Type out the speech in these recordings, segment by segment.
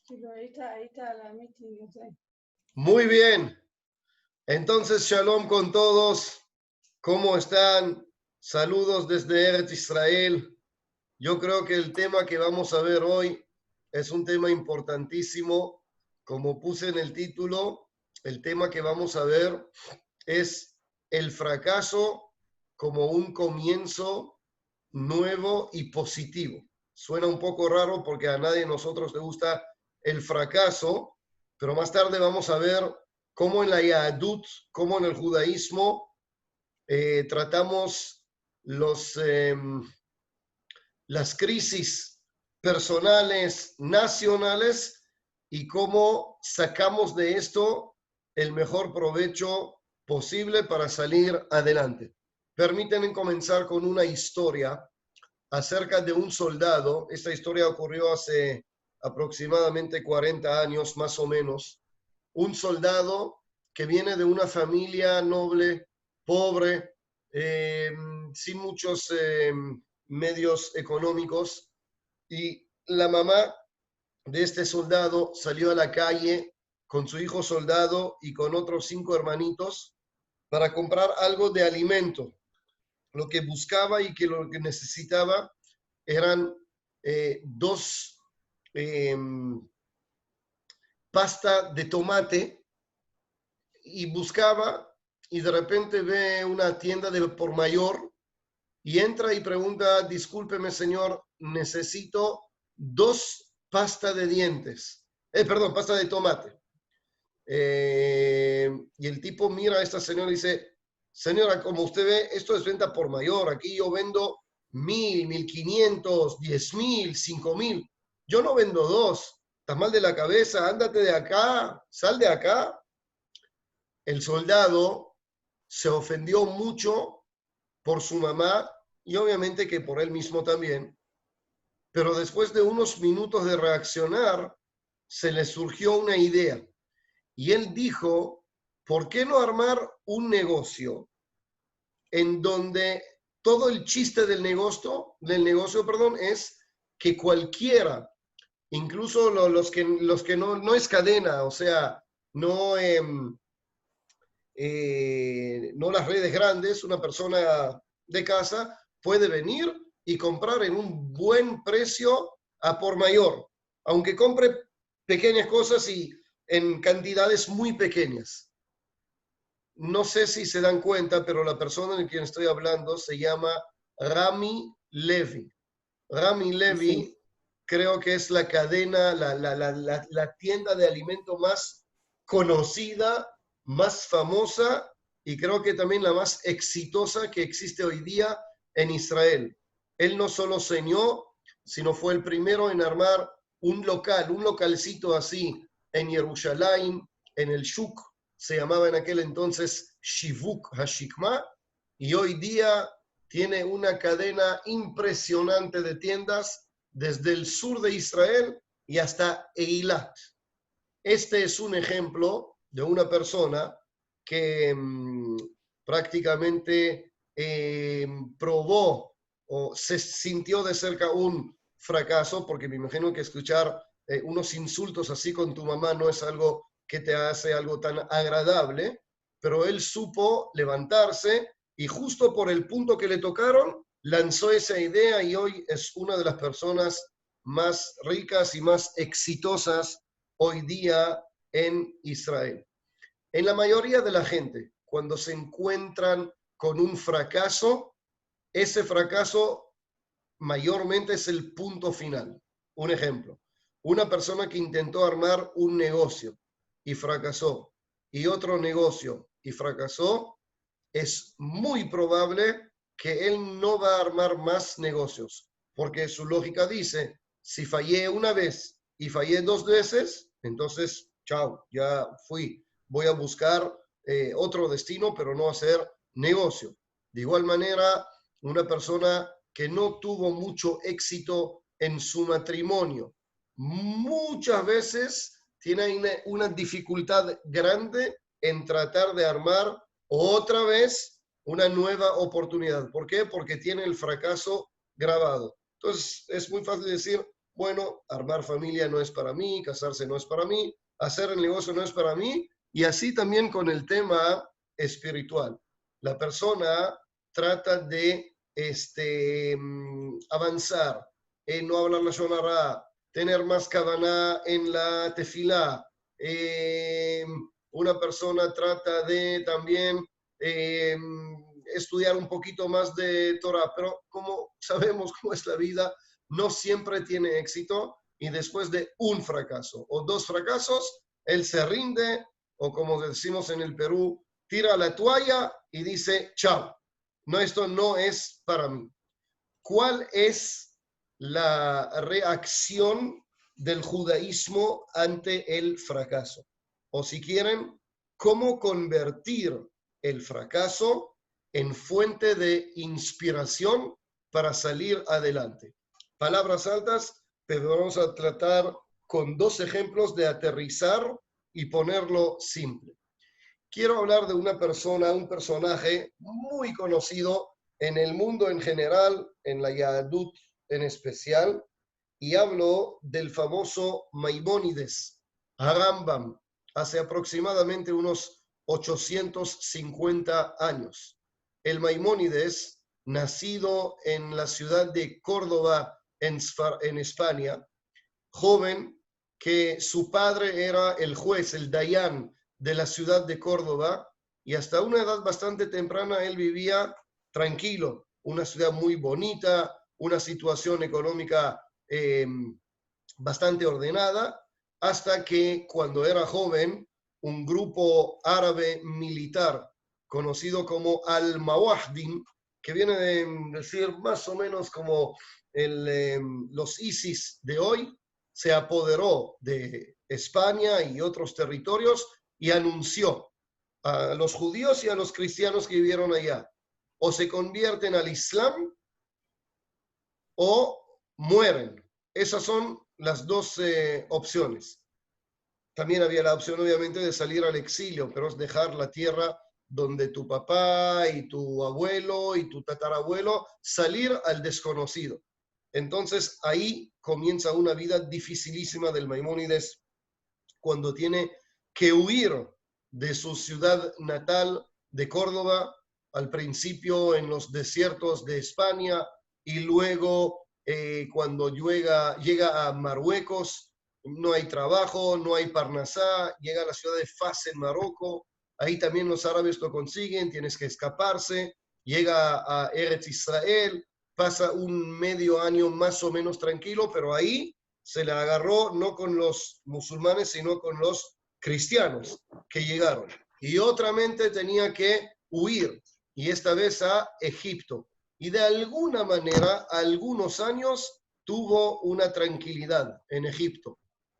Ahí está la meeting. Muy bien. Entonces, shalom con todos. ¿Cómo están? Saludos desde Eretz Israel. Yo creo que el tema que vamos a ver hoy es un tema importantísimo. Como puse en el título, el tema que vamos a ver es el fracaso como un comienzo nuevo y positivo. Suena un poco raro porque a nadie de nosotros le gusta el fracaso, pero más tarde vamos a ver cómo en la Yahadut, cómo en el judaísmo tratamos las crisis personales, nacionales y cómo sacamos de esto el mejor provecho posible para salir adelante. Permítanme comenzar con una historia acerca de un soldado. Esta historia ocurrió hace aproximadamente 40 años, más o menos. Un soldado que viene de una familia noble, pobre, sin muchos medios económicos, y la mamá de este soldado salió a la calle con su hijo soldado y con otros 5 hermanitos para comprar algo de alimento. Lo que buscaba y que lo que necesitaba eran 2 pasta de tomate, y buscaba, y de repente ve una tienda de por mayor y entra y pregunta: discúlpeme señor, necesito 2 pasta de dientes, perdón, pasta de tomate. Y el tipo mira a esta señora y dice: señora, como usted ve, esto es venta por mayor, aquí yo vendo 1,000, 1,500, 10,000, 5,000, yo no vendo 2, estás mal de la cabeza, ándate de acá, sal de acá. El soldado se ofendió mucho por su mamá y obviamente que por él mismo también, pero después de unos minutos de reaccionar, se le surgió una idea. Y él dijo: ¿por qué no armar un negocio en donde todo el chiste del negocio, es que cualquiera, incluso los que no es cadena, o sea, no, no las redes grandes, una persona de casa puede venir y comprar en un buen precio a por mayor, aunque compre pequeñas cosas y en cantidades muy pequeñas. No sé si se dan cuenta, pero la persona de quien estoy hablando se llama Rami Levy. Rami Levy, sí, creo que es la cadena, la tienda de alimento más conocida, más famosa y creo que también la más exitosa que existe hoy día en Israel. Él no solo soñó, sino fue el primero en armar un localcito así en Jerusalén, en el Shuk, se llamaba en aquel entonces Shivuk Hashikma, y hoy día tiene una cadena impresionante de tiendas desde el sur de Israel y hasta Eilat. Este es un ejemplo de una persona que prácticamente probó o se sintió de cerca un fracaso, porque me imagino que escuchar unos insultos así con tu mamá no es algo que te hace algo tan agradable, pero él supo levantarse y justo por el punto que le tocaron, lanzó esa idea y hoy es una de las personas más ricas y más exitosas hoy día en Israel. En la mayoría de la gente, cuando se encuentran con un fracaso, ese fracaso mayormente es el punto final. Un ejemplo, una persona que intentó armar un negocio y fracasó, y otro negocio y fracasó, es muy probable que él no va a armar más negocios, porque su lógica dice: si fallé una vez y fallé 2 veces, entonces, chao, ya fui, voy a buscar otro destino, pero no hacer negocio. De igual manera, una persona que no tuvo mucho éxito en su matrimonio, muchas veces tiene una dificultad grande en tratar de armar otra vez una nueva oportunidad. ¿Por qué? Porque tiene el fracaso grabado. Entonces, es muy fácil decir: bueno, armar familia no es para mí, casarse no es para mí, hacer el negocio no es para mí, y así también con el tema espiritual. La persona trata de avanzar, no hablar la Shonara, tener más kavaná en la tefilá. Una persona trata de también estudiar un poquito más de Torah, pero como sabemos cómo es la vida, no siempre tiene éxito y después de un fracaso o dos fracasos, él se rinde o como decimos en el Perú, tira la toalla y dice, chao, no, esto no es para mí. ¿Cuál es la reacción del judaísmo ante el fracaso? O si quieren, ¿cómo convertir el fracaso en fuente de inspiración para salir adelante? Palabras altas, pero vamos a tratar con dos ejemplos de aterrizar y ponerlo simple. Quiero hablar de una persona, un personaje muy conocido en el mundo en general, en la Yahadut en especial, y hablo del famoso Maimónides, Rambam, hace aproximadamente unos 850 años. El Maimónides, nacido en la ciudad de Córdoba, en España, joven que su padre era el juez, el Dayan de la ciudad de Córdoba, y hasta una edad bastante temprana él vivía tranquilo, una ciudad muy bonita, una situación económica bastante ordenada, hasta que cuando era joven, un grupo árabe militar conocido como Al-Mawahdin, que viene de decir más o menos como los ISIS de hoy, se apoderó de España y otros territorios y anunció a los judíos y a los cristianos que vivieron allá, o se convierten al Islam o mueren. Esas son las dos opciones. También había la opción, obviamente, de salir al exilio, pero es dejar la tierra donde tu papá y tu abuelo y tu tatarabuelo, salir al desconocido. Entonces ahí comienza una vida dificilísima del Maimónides cuando tiene que huir de su ciudad natal de Córdoba, al principio en los desiertos de España y luego cuando llega a Marruecos, no hay trabajo, no hay Parnasá, llega a la ciudad de Fas en Marruecos, ahí también los árabes lo consiguen, tienes que escaparse, llega a Eretz Israel, pasa un medio año más o menos tranquilo, pero ahí se le agarró no con los musulmanes, sino con los cristianos que llegaron. Y otra mente tenía que huir, y esta vez a Egipto. Y de alguna manera, algunos años, tuvo una tranquilidad en Egipto.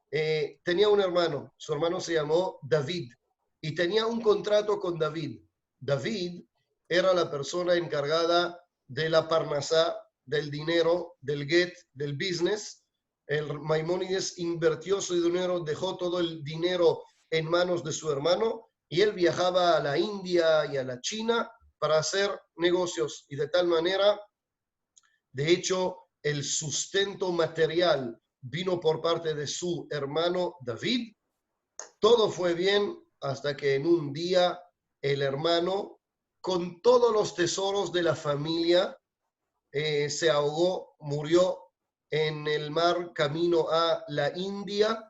Tenía un hermano, su hermano se llamó David, y tenía un contrato con David. David era la persona encargada de la parnasá, del dinero, del get, del business. El Maimónides invirtió su dinero, dejó todo el dinero en manos de su hermano y él viajaba a la India y a la China para hacer negocios y de tal manera, de hecho, el sustento material vino por parte de su hermano David. Todo fue bien hasta que en un día el hermano, con todos los tesoros de la familia, se ahogó, murió en el mar camino a la India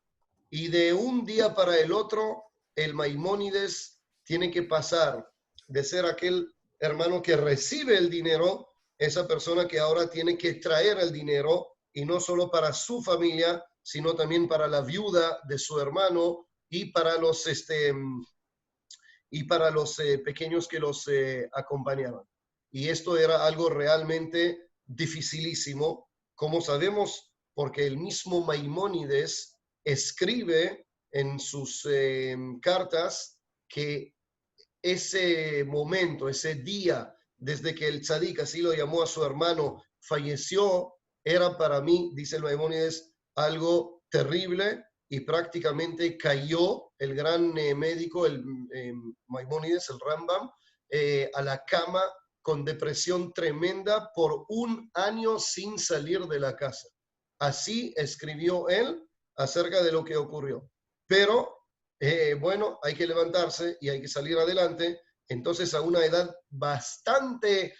y de un día para el otro el Maimónides tiene que pasar de ser aquel hermano que recibe el dinero, esa persona que ahora tiene que traer el dinero y no solo para su familia, sino también para la viuda de su hermano y para los pequeños que los acompañaban. Y esto era algo realmente dificilísimo, como sabemos, porque el mismo Maimónides escribe en sus cartas que ese momento, ese día, desde que el tzadik, así lo llamó a su hermano, falleció, era para mí, dice el Maimónides, algo terrible y prácticamente cayó el gran médico, el Maimónides, el Rambam, a la cama con depresión tremenda por un año sin salir de la casa. Así escribió él acerca de lo que ocurrió. Pero, bueno, hay que levantarse y hay que salir adelante. Entonces, a una edad bastante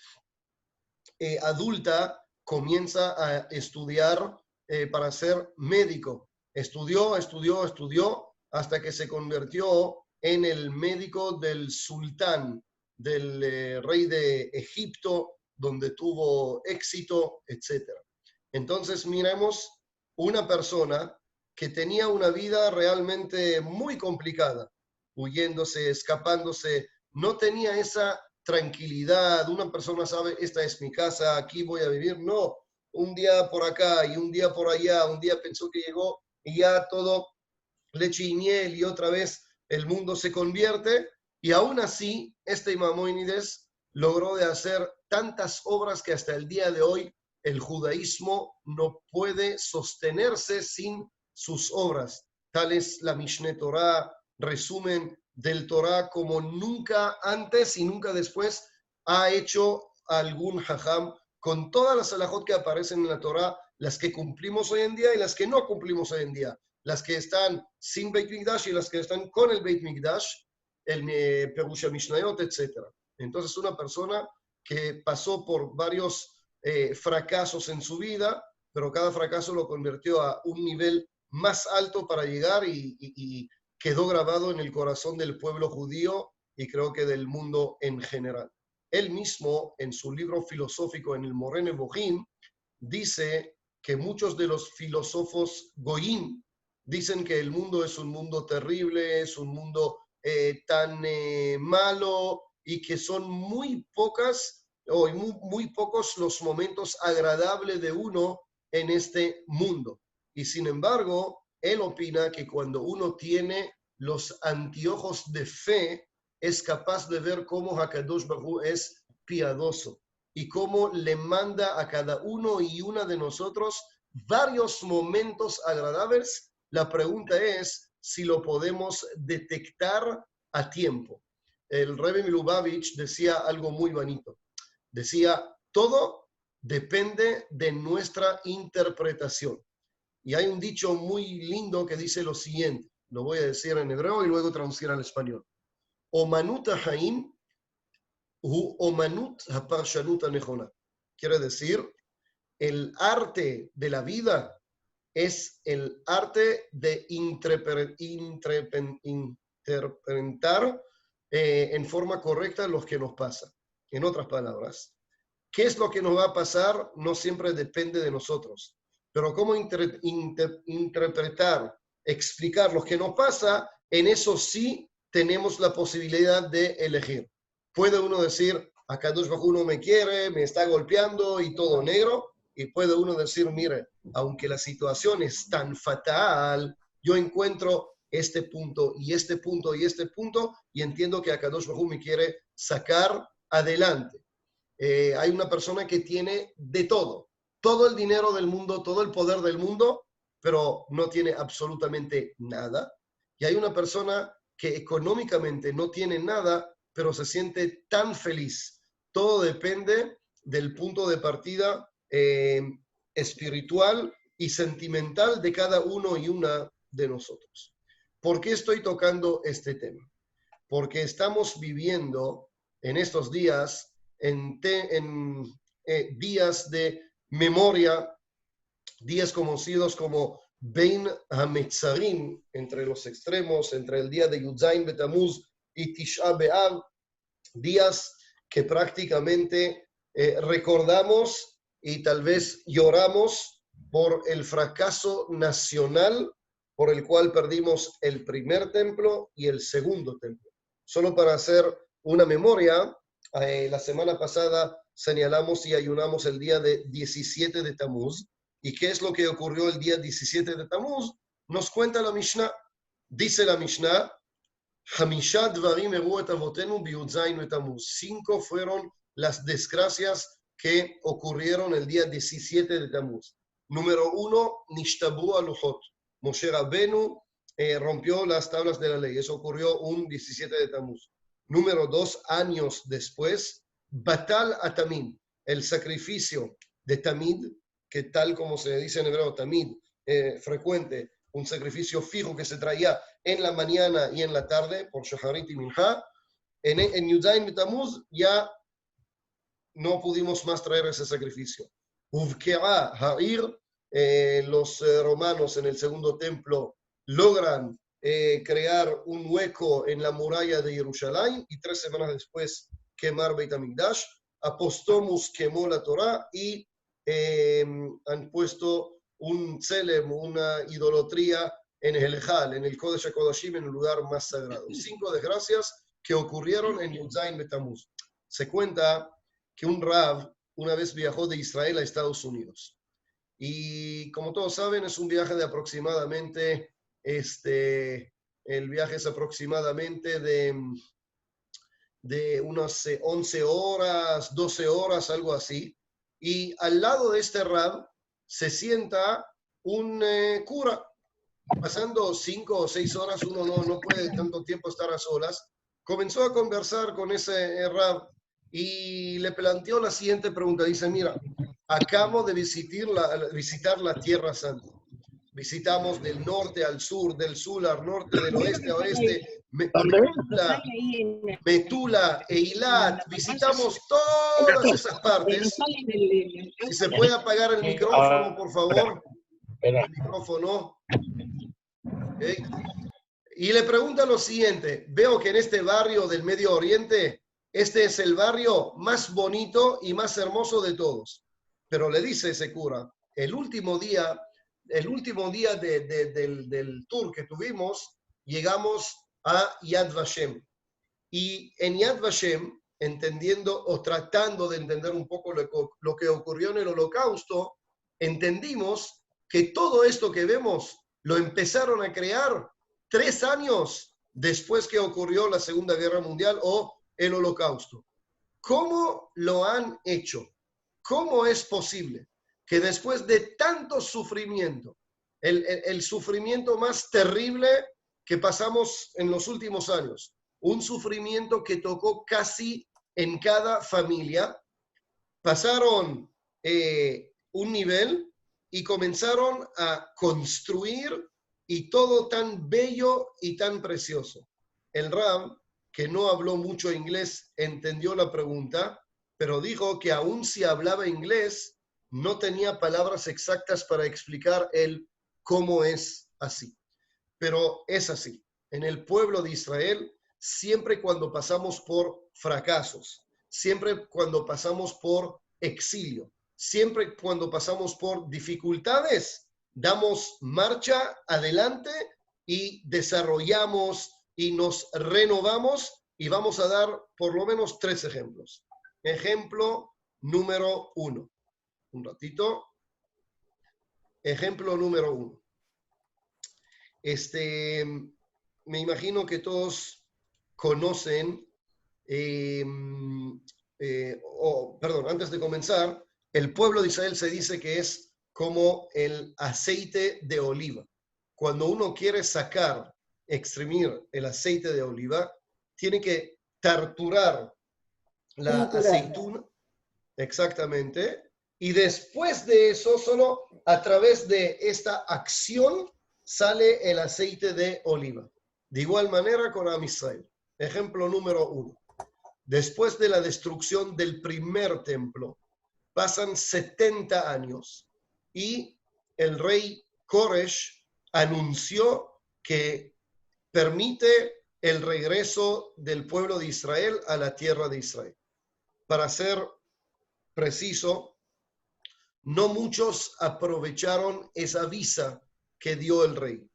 adulta, comienza a estudiar para ser médico. Estudió hasta que se convirtió en el médico del sultán, del rey de Egipto, donde tuvo éxito, etc. Entonces, miremos una persona que tenía una vida realmente muy complicada, huyéndose, escapándose, no tenía esa tranquilidad. Una persona sabe, esta es mi casa, aquí voy a vivir. No, un día por acá y un día por allá, un día pensó que llegó y ya todo leche y miel y otra vez el mundo se convierte. Y aún así, este Maimónides logró de hacer tantas obras que hasta el día de hoy el judaísmo no puede sostenerse sin sus obras. Tal es la Mishneh Torah, resumen del Torah como nunca antes y nunca después ha hecho algún hajam con todas las halajot que aparecen en la Torah, las que cumplimos hoy en día y las que no cumplimos hoy en día, las que están sin Beit Mikdash y las que están con el Beit Mikdash, el Perusha Mishnayot, etc. Entonces, una persona que pasó por varios fracasos en su vida, pero cada fracaso lo convirtió a un nivel más alto para llegar y quedó grabado en el corazón del pueblo judío y creo que del mundo en general. Él mismo, en su libro filosófico, en el Moreh Nevuchim, dice que muchos de los filósofos goyim dicen que el mundo es un mundo terrible, es un mundo tan malo y que son muy pocas o muy pocos los momentos agradables de uno en este mundo. Y sin embargo, él opina que cuando uno tiene los anteojos de fe, es capaz de ver cómo Hakadosh Baruj Hu es piadoso y cómo le manda a cada uno y una de nosotros varios momentos agradables. La pregunta es si lo podemos detectar a tiempo. El Rebbe Milubavitch decía algo muy bonito. Decía, todo depende de nuestra interpretación. Y hay un dicho muy lindo que dice lo siguiente, lo voy a decir en hebreo y luego traducir al español. Omanut haim hu omanut haparshanut hanechona. Quiere decir, el arte de la vida es el arte de interpretar en forma correcta lo que nos pasa. En otras palabras, ¿qué es lo que nos va a pasar? No siempre depende de nosotros. Pero cómo interpretar, explicar lo que nos pasa, en eso sí tenemos la posibilidad de elegir. Puede uno decir, Akadosh Baruj Hu no me quiere, me está golpeando y todo negro. Y puede uno decir, mire, aunque la situación es tan fatal, yo encuentro este punto y este punto y este punto y entiendo que Akadosh Baruj Hu me quiere sacar adelante. Hay una persona que tiene de todo el dinero del mundo, todo el poder del mundo, pero no tiene absolutamente nada. Y hay una persona que económicamente no tiene nada, pero se siente tan feliz. Todo depende del punto de partida espiritual y sentimental de cada uno y una de nosotros. ¿Por qué estoy tocando este tema? Porque estamos viviendo en estos días en días de memoria, días conocidos como Bein HaMetzarim, entre los extremos, entre el día de Yudzain Betamuz y Tisha B'Av, días que prácticamente recordamos y tal vez lloramos por el fracaso nacional por el cual perdimos el primer templo y el segundo templo. Solo para hacer una memoria, la semana pasada señalamos y ayunamos el día de 17 de Tamuz. ¿Y qué es lo que ocurrió el día 17 de Tamuz? Nos cuenta la Mishnah. Dice la Mishnah, 5 fueron las desgracias que ocurrieron el día 17 de Tamuz. Número 1, Nishtabu Aluhot. Moshe Rabbenu rompió las tablas de la ley. Eso ocurrió un 17 de Tamuz. Número 2, años después, Batal Atamim, el sacrificio de Tamid, que tal como se dice en hebreo, tamid, frecuente, un sacrificio fijo que se traía en la mañana y en la tarde por Shaharit y Minha, en Yudzayin Betamuz ya no pudimos más traer ese sacrificio. Uvke'a Ha'ir, los romanos en el segundo templo logran crear un hueco en la muralla de Jerusalén y 3 semanas después quemar Beit HaMikdash. Apostomus quemó la Torá y han puesto un tzelem, una idolatría en el Ejal, en el Kodesh HaKodashim, en el lugar más sagrado. 5 desgracias que ocurrieron en Yudzayin Betamuz. Se cuenta que un Rav una vez viajó de Israel a Estados Unidos. Y como todos saben, es un viaje de aproximadamente, el viaje es aproximadamente de unas 11 horas, 12 horas, algo así. Y al lado de este Rav se sienta un cura. Pasando 5 o 6 horas, uno no puede tanto tiempo estar a solas. Comenzó a conversar con ese Rav y le planteó la siguiente pregunta. Dice, mira, acabo de visitar la Tierra Santa. Visitamos del norte al sur, del sur al norte, del oeste a oeste, Metula, Eilat. Visitamos todas esas partes. Si se puede apagar el micrófono, por favor. El micrófono. ¿Okay? Y le pregunta lo siguiente, veo que en este barrio del Medio Oriente, este es el barrio más bonito y más hermoso de todos. Pero le dice ese cura, el último día del tour que tuvimos, llegamos a Yad Vashem. Y en Yad Vashem, entendiendo o tratando de entender un poco lo que ocurrió en el Holocausto, entendimos que todo esto que vemos lo empezaron a crear 3 años después que ocurrió la Segunda Guerra Mundial o el Holocausto. ¿Cómo lo han hecho? ¿Cómo es posible que después de tanto sufrimiento, el sufrimiento más terrible que pasamos en los últimos años, un sufrimiento que tocó casi en cada familia, pasaron un nivel y comenzaron a construir y todo tan bello y tan precioso? El Rav, que no habló mucho inglés, entendió la pregunta, pero dijo que aun si hablaba inglés, no tenía palabras exactas para explicar el cómo es así. Pero es así. En el pueblo de Israel, siempre cuando pasamos por fracasos, siempre cuando pasamos por exilio, siempre cuando pasamos por dificultades, damos marcha adelante y desarrollamos y nos renovamos, y vamos a dar por lo menos 3 ejemplos. Ejemplo número 1. Un ratito. Ejemplo número 1. Me imagino que todos conocen, antes de comenzar, el pueblo de Israel se dice que es como el aceite de oliva. Cuando uno quiere exprimir el aceite de oliva, tiene que triturar la aceituna, exactamente, y después de eso, solo a través de esta acción, sale el aceite de oliva. De igual manera con Am Israel. Ejemplo número 1. Después de la destrucción del primer templo, pasan 70 años y el rey Koresh anunció que permite el regreso del pueblo de Israel a la tierra de Israel. Para ser preciso, no muchos aprovecharon esa visa que dio el rey.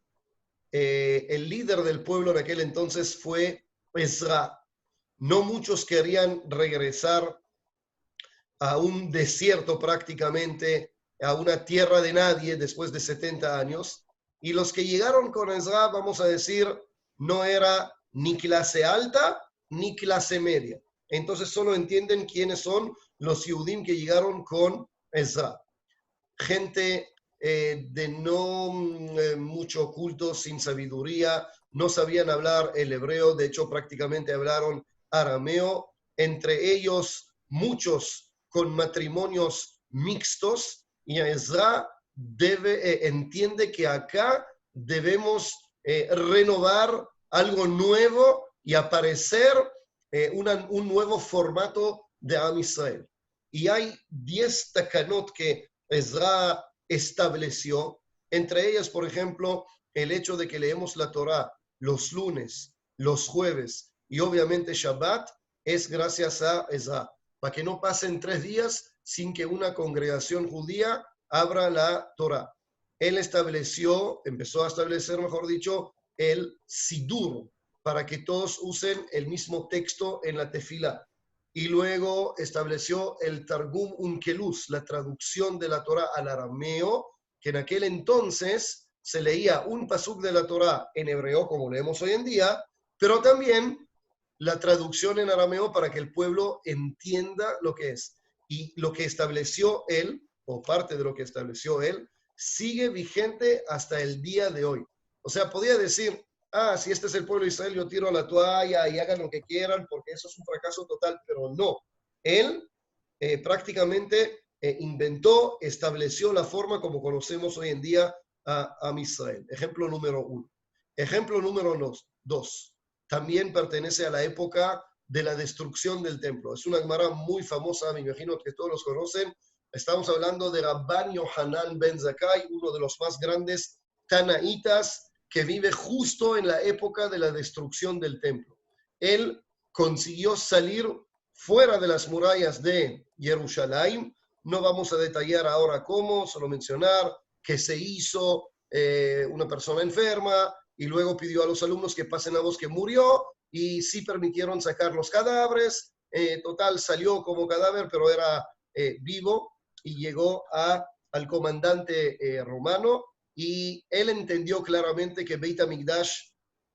El líder del pueblo en aquel entonces fue Ezra. No muchos querían regresar a un desierto prácticamente, a una tierra de nadie después de 70 años. Y los que llegaron con Ezra, vamos a decir, no era ni clase alta ni clase media. Entonces solo entienden quiénes son los Yehudim que llegaron con Ezra. Gente de no mucho culto, sin sabiduría, no sabían hablar el hebreo, de hecho prácticamente hablaron arameo, entre ellos muchos con matrimonios mixtos, Y Ezra entiende que acá debemos renovar algo nuevo y aparecer un nuevo formato de Am Israel. Y hay 10 takanot que Ezra estableció, entre ellas, por ejemplo, el hecho de que leemos la Torá los lunes, los jueves y obviamente Shabbat, es gracias a Ezra, para que no pasen 3 días sin que una congregación judía abra la Torá. Él empezó a establecer, mejor dicho, el Sidur, para que todos usen el mismo texto en la tefilá. Y luego estableció el Targum Unkelus, la traducción de la Torá al arameo, que en aquel entonces se leía un pasuk de la Torá en hebreo, como leemos hoy en día, pero también la traducción en arameo para que el pueblo entienda lo que es. Y lo que estableció él, o parte de lo que estableció él, sigue vigente hasta el día de hoy. O sea, podía decir, si este es el pueblo de Israel, yo tiro la toalla y hagan lo que quieran, porque eso es un fracaso total, pero no. Él prácticamente inventó, estableció la forma como conocemos hoy en día a Israel. Ejemplo número 1. Ejemplo número 2. También pertenece a la época de la destrucción del templo. Es una gemara muy famosa, me imagino que todos los conocen. Estamos hablando de Rabban Yohanan ben Zakkai, uno de los más grandes tanaítas que vive justo en la época de la destrucción del templo. Él consiguió salir fuera de las murallas de Jerusalén. No vamos a detallar ahora cómo, solo mencionar que se hizo una persona enferma y luego pidió a los alumnos que pasen la voz que murió y sí permitieron sacar los cadáveres. Total, salió como cadáver, pero era vivo y llegó al comandante romano y él entendió claramente que Beit HaMikdash,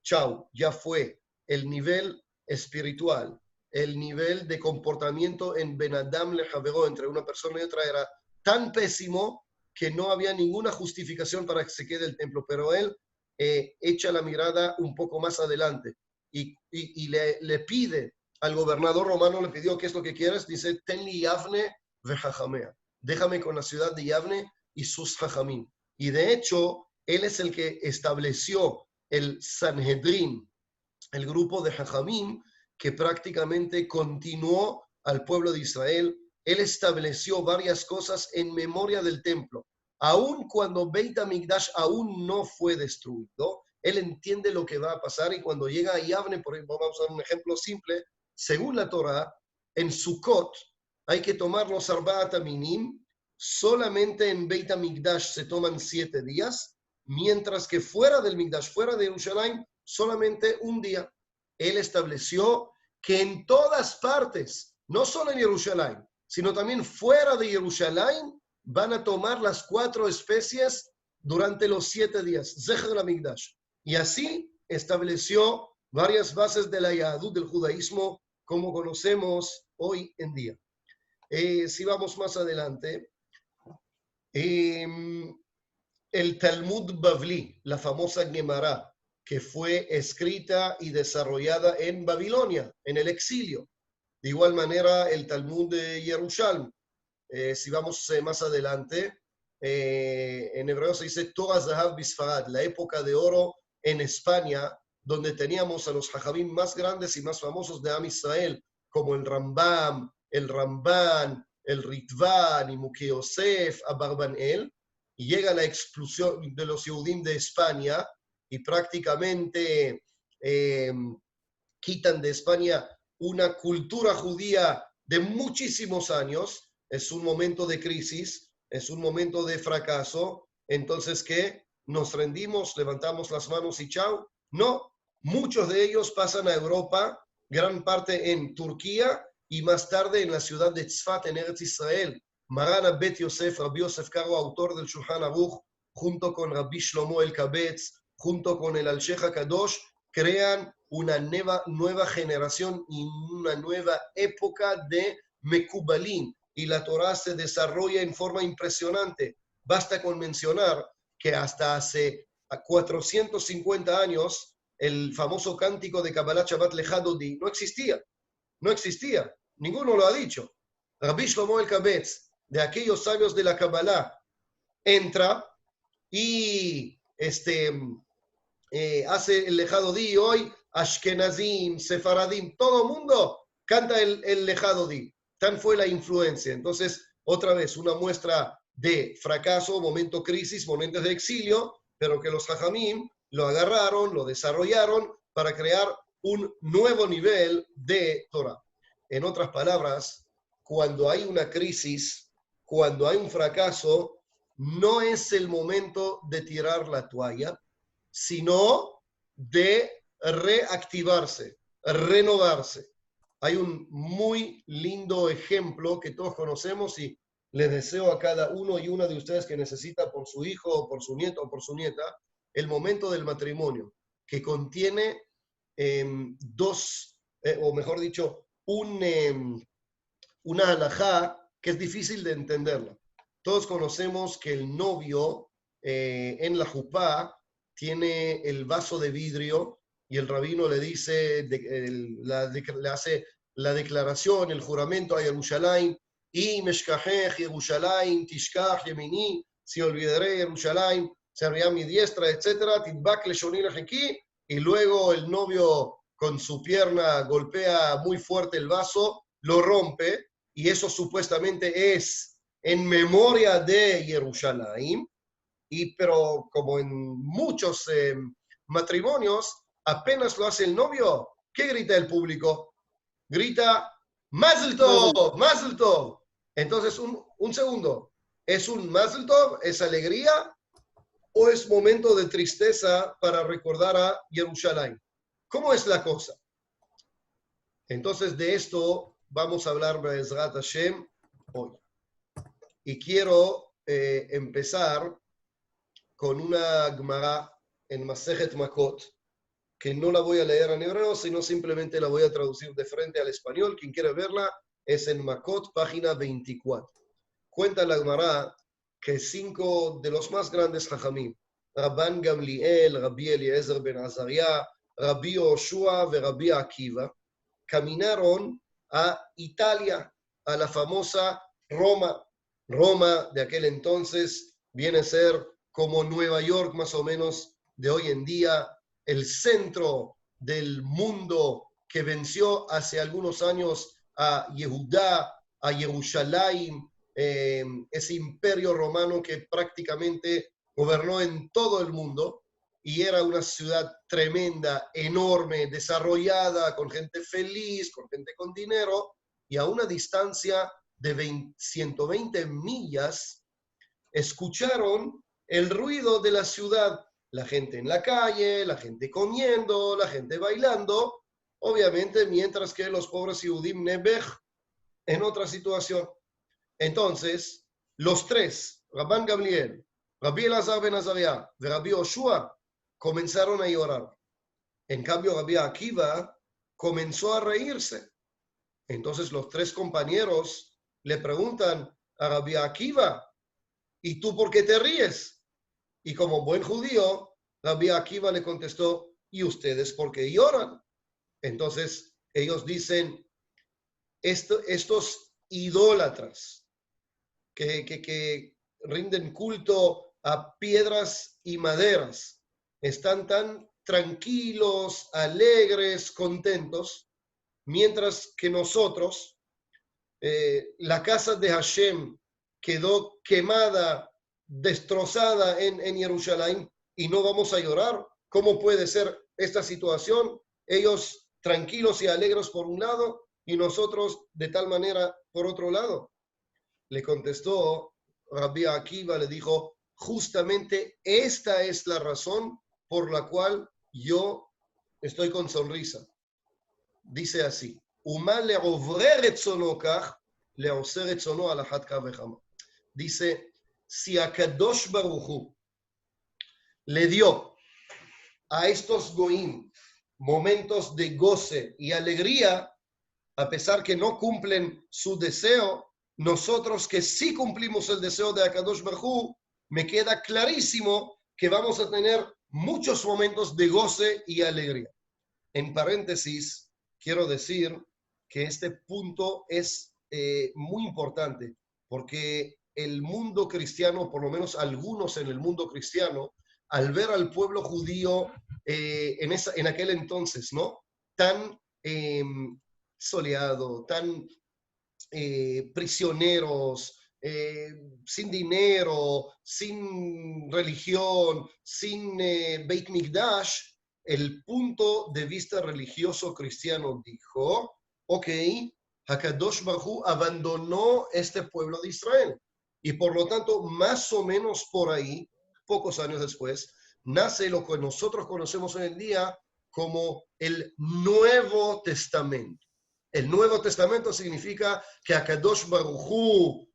chau, ya fue el nivel espiritual, el nivel de comportamiento en Ben Adam le Javero entre una persona y otra era tan pésimo que no había ninguna justificación para que se quede el templo, pero él echa la mirada un poco más adelante y le pide al gobernador romano, le pidió, ¿qué es lo que quieres? Dice, tenli Yavne vejajamea, déjame con la ciudad de Yavne y sus jajamín. Y de hecho, él es el que estableció el Sanhedrin, el grupo de jajamín que prácticamente continuó al pueblo de Israel. Él estableció varias cosas en memoria del templo. Aun cuando Beit HaMikdash aún no fue destruido, él entiende lo que va a pasar y cuando llega a Yavne, por ejemplo, vamos a dar un ejemplo simple, según la Torah, en Sukkot hay que tomar los Arbaat Aminim, solamente en Beit HaMikdash se toman 7 días, mientras que fuera del Mikdash, fuera de Jerusalén, solamente un día. Él estableció que en todas partes, no solo en Jerusalén, sino también fuera de Jerusalén, van a tomar las 4 especies durante los 7 días, Zecher HaMikdash. Y así estableció varias bases de la Yahadut, del judaísmo, como conocemos hoy en día. Si vamos más adelante, el Talmud Bavli, la famosa Gemara, que fue escrita y desarrollada en Babilonia, en el exilio. De igual manera, el Talmud de Jerusalén. Si vamos más adelante, en hebreo se dice Torah Zahav Bisfarad, la época de oro en España, donde teníamos a los jajamim más grandes y más famosos de Am Israel, como el Rambam, el Ramban, el Ritvan, y Muki Yosef, Abarbanel, y llega la expulsión de los Yehudim de España, y prácticamente quitan de España una cultura judía de muchísimos años. Es un momento de crisis, es un momento de fracaso. Entonces, ¿qué? ¿Nos rendimos, levantamos las manos y chao? No, muchos de ellos pasan a Europa, gran parte en Turquía y más tarde en la ciudad de Tzfat, en Eretz Israel. Maran Bet Yosef, Rabbi Yosef Karo, autor del Shulchan Aruch, junto con Rabbi Shlomo El Kabetz, junto con el Al-Sheikh HaKadosh, crean una nueva generación y una nueva época de Mekubalín. Y la Torah se desarrolla en forma impresionante. Basta con mencionar que hasta hace 450 años el famoso cántico de Kabbalat Shabbat Lejadodi no existía. No existía. Ninguno lo ha dicho. Rabbi Shlomo El Kabetz, de aquellos sabios de la Kabbalah, entra y hace el Lejadodí. Hoy Ashkenazim, Sefaradim, todo el mundo canta el Lejadodí. Tan fue la influencia. Entonces, otra vez, una muestra de fracaso, momento crisis, momentos de exilio, pero que los Jajamim lo agarraron, lo desarrollaron para crear un nuevo nivel de Torah. En otras palabras, cuando hay una crisis, cuando hay un fracaso, no es el momento de tirar la toalla, sino de reactivarse, renovarse. Hay un muy lindo ejemplo que todos conocemos y les deseo a cada uno y una de ustedes que necesita por su hijo, o por su nieto o por su nieta, el momento del matrimonio, que contiene o mejor dicho, una halajá que es difícil de entenderla. Todos conocemos que el novio en la jupá tiene el vaso de vidrio y el rabino le dice, le hace la declaración, el juramento a Jerusalén, y meshkajej Jerusalén, tishkaj yemini, si olvidaré Jerusalén, servirá mi diestra, etc. Titbak leshoni lejeki, y luego el novio con su pierna golpea muy fuerte el vaso, lo rompe, y eso supuestamente es en memoria de Jerusalén. Pero como en muchos matrimonios, apenas lo hace el novio, ¿qué grita el público? Grita, Mazel Tov, Mazel Tov. Entonces, un segundo, ¿es un Mazel Tov? ¿Es alegría? ¿O es momento de tristeza para recordar a Jerusalén? ¿Cómo es la cosa? Entonces, de esto vamos a hablar, Be'ezrat Hashem, hoy. Y quiero empezar con una Gemara en Masejet Makot, que no la voy a leer en hebreo, sino simplemente la voy a traducir de frente al español. Quien quiera verla es en Makot, página 24. Cuenta la Gemara que 5 de los más grandes Jajamim, Rabban Gamliel, Rabbi Eliezer ben Azariah, Rabbi Yoshua y Rabbi Akiva, caminaron a Italia, a la famosa Roma. Roma de aquel entonces viene a ser como Nueva York más o menos de hoy en día, el centro del mundo que venció hace algunos años a Yehudá, a Jerusalén, ese imperio romano que prácticamente gobernó en todo el mundo y era una ciudad tremenda, enorme, desarrollada, con gente feliz, con gente con dinero, y a una distancia de 120 millas, escucharon el ruido de la ciudad, la gente en la calle, la gente comiendo, la gente bailando, obviamente mientras que los pobres Yehudim Nebech en otra situación. Entonces, los tres, Rabban Gamliel, Rabbi Elazar ben Azariah y Rabbi Yoshua, comenzaron a llorar. En cambio, Rabbi Akiva comenzó a reírse. Entonces los tres compañeros le preguntan a Rabbi Akiva, ¿y tú por qué te ríes? Y como buen judío, Rabbi Akiva le contestó, ¿y ustedes por qué lloran? Entonces ellos dicen, estos idólatras que rinden culto a piedras y maderas, están tan tranquilos, alegres, contentos, mientras que nosotros, la casa de Hashem quedó quemada, destrozada en Jerusalén y no vamos a llorar. ¿Cómo puede ser esta situación? Ellos tranquilos y alegres por un lado y nosotros de tal manera por otro lado. Le contestó Rabbi Akiva, le dijo, justamente esta es la razón por la cual yo estoy con sonrisa. Dice así, dice, si a Kadosh Baruj Hu le dio a estos goim momentos de goce y alegría, a pesar que no cumplen su deseo, nosotros que sí cumplimos el deseo de Akadosh Baruj Hu, me queda clarísimo que vamos a tener muchos momentos de goce y alegría. En paréntesis, quiero decir que este punto es muy importante, porque el mundo cristiano, por lo menos algunos en el mundo cristiano, al ver al pueblo judío en aquel entonces, ¿no? Tan soleado, tan prisioneros, sin dinero, sin religión, sin Beit Mikdash, el punto de vista religioso cristiano dijo, ok, Hakadosh Baruj Hu abandonó este pueblo de Israel. Y por lo tanto, más o menos por ahí, pocos años después, nace lo que nosotros conocemos hoy en día como el Nuevo Testamento. El Nuevo Testamento significa que Akadosh Baruj Hu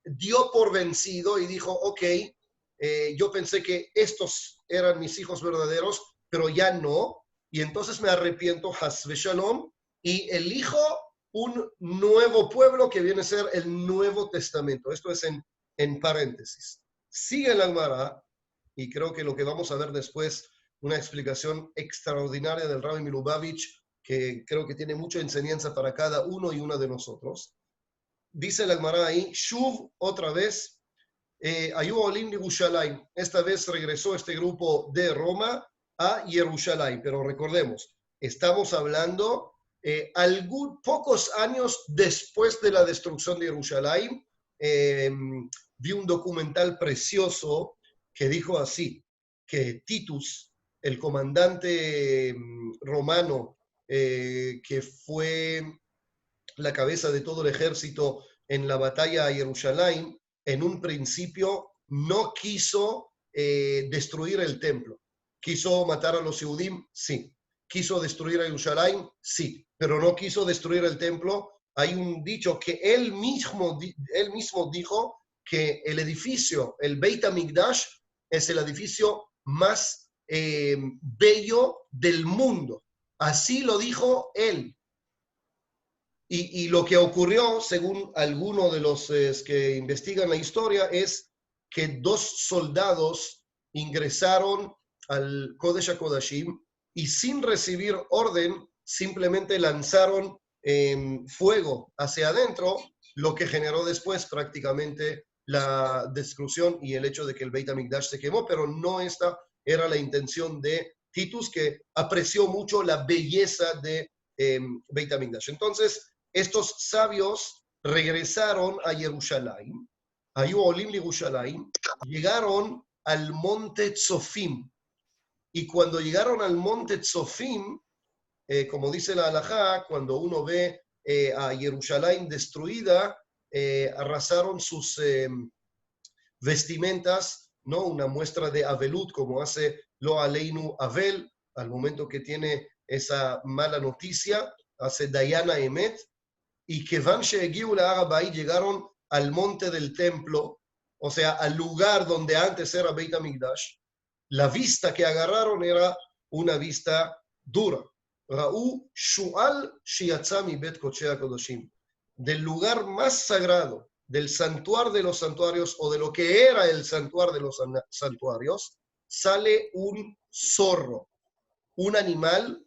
dio por vencido y dijo, ok, yo pensé que estos eran mis hijos verdaderos, pero ya no, y entonces me arrepiento, Hasbe Shalom, y elijo un nuevo pueblo que viene a ser el Nuevo Testamento. Esto es en paréntesis. Sigue la Gemara, y creo que lo que vamos a ver después, una explicación extraordinaria del Rabbi Milubavitch, que creo que tiene mucha enseñanza para cada uno y una de nosotros. Dice la Gemara ahí, Shuv, otra vez, Ayu Olim Yerushalayim. Esta vez regresó este grupo de Roma a Jerusalén, pero recordemos, estamos hablando pocos años después de la destrucción de Jerusalén. Vi un documental precioso que dijo así, que Titus, el comandante romano, que fue la cabeza de todo el ejército en la batalla a Jerusalén, en un principio no quiso destruir el templo. ¿Quiso matar a los Yehudim? Sí. ¿Quiso destruir a Jerusalén? Sí. Pero no quiso destruir el templo. Hay un dicho que él mismo dijo que el edificio, el Beit HaMikdash, es el edificio más bello del mundo. Así lo dijo él. Y lo que ocurrió, según algunos de los que investigan la historia, es que dos soldados ingresaron al Kodesh HaKodashim y sin recibir orden, simplemente lanzaron fuego hacia adentro, lo que generó después prácticamente la destrucción y el hecho de que el Beit HaMikdash se quemó, pero no esta era la intención de Titus, que apreció mucho la belleza de Beit HaMikdash. Entonces, estos sabios regresaron a Jerusalén, a Olim Jerusalén, llegaron al monte Tzofim. Y cuando llegaron al monte Tzofim, como dice la halajá, cuando uno ve a Jerusalén destruida, arrasaron sus vestimentas, ¿no? Una muestra de Avelut, como hace Lo Aleinu Avel, al momento que tiene esa mala noticia, hace Dayana Emet, y que Van Shegiu la Arabai llegaron al monte del templo, o sea, al lugar donde antes era Beit HaMikdash. La vista que agarraron era una vista dura. Ra'u Shu'al Shiatzami Bet Kochea Kodoshim. Del lugar más sagrado, del santuario de los santuarios, o de lo que era el santuario de los santuarios, sale un zorro, un animal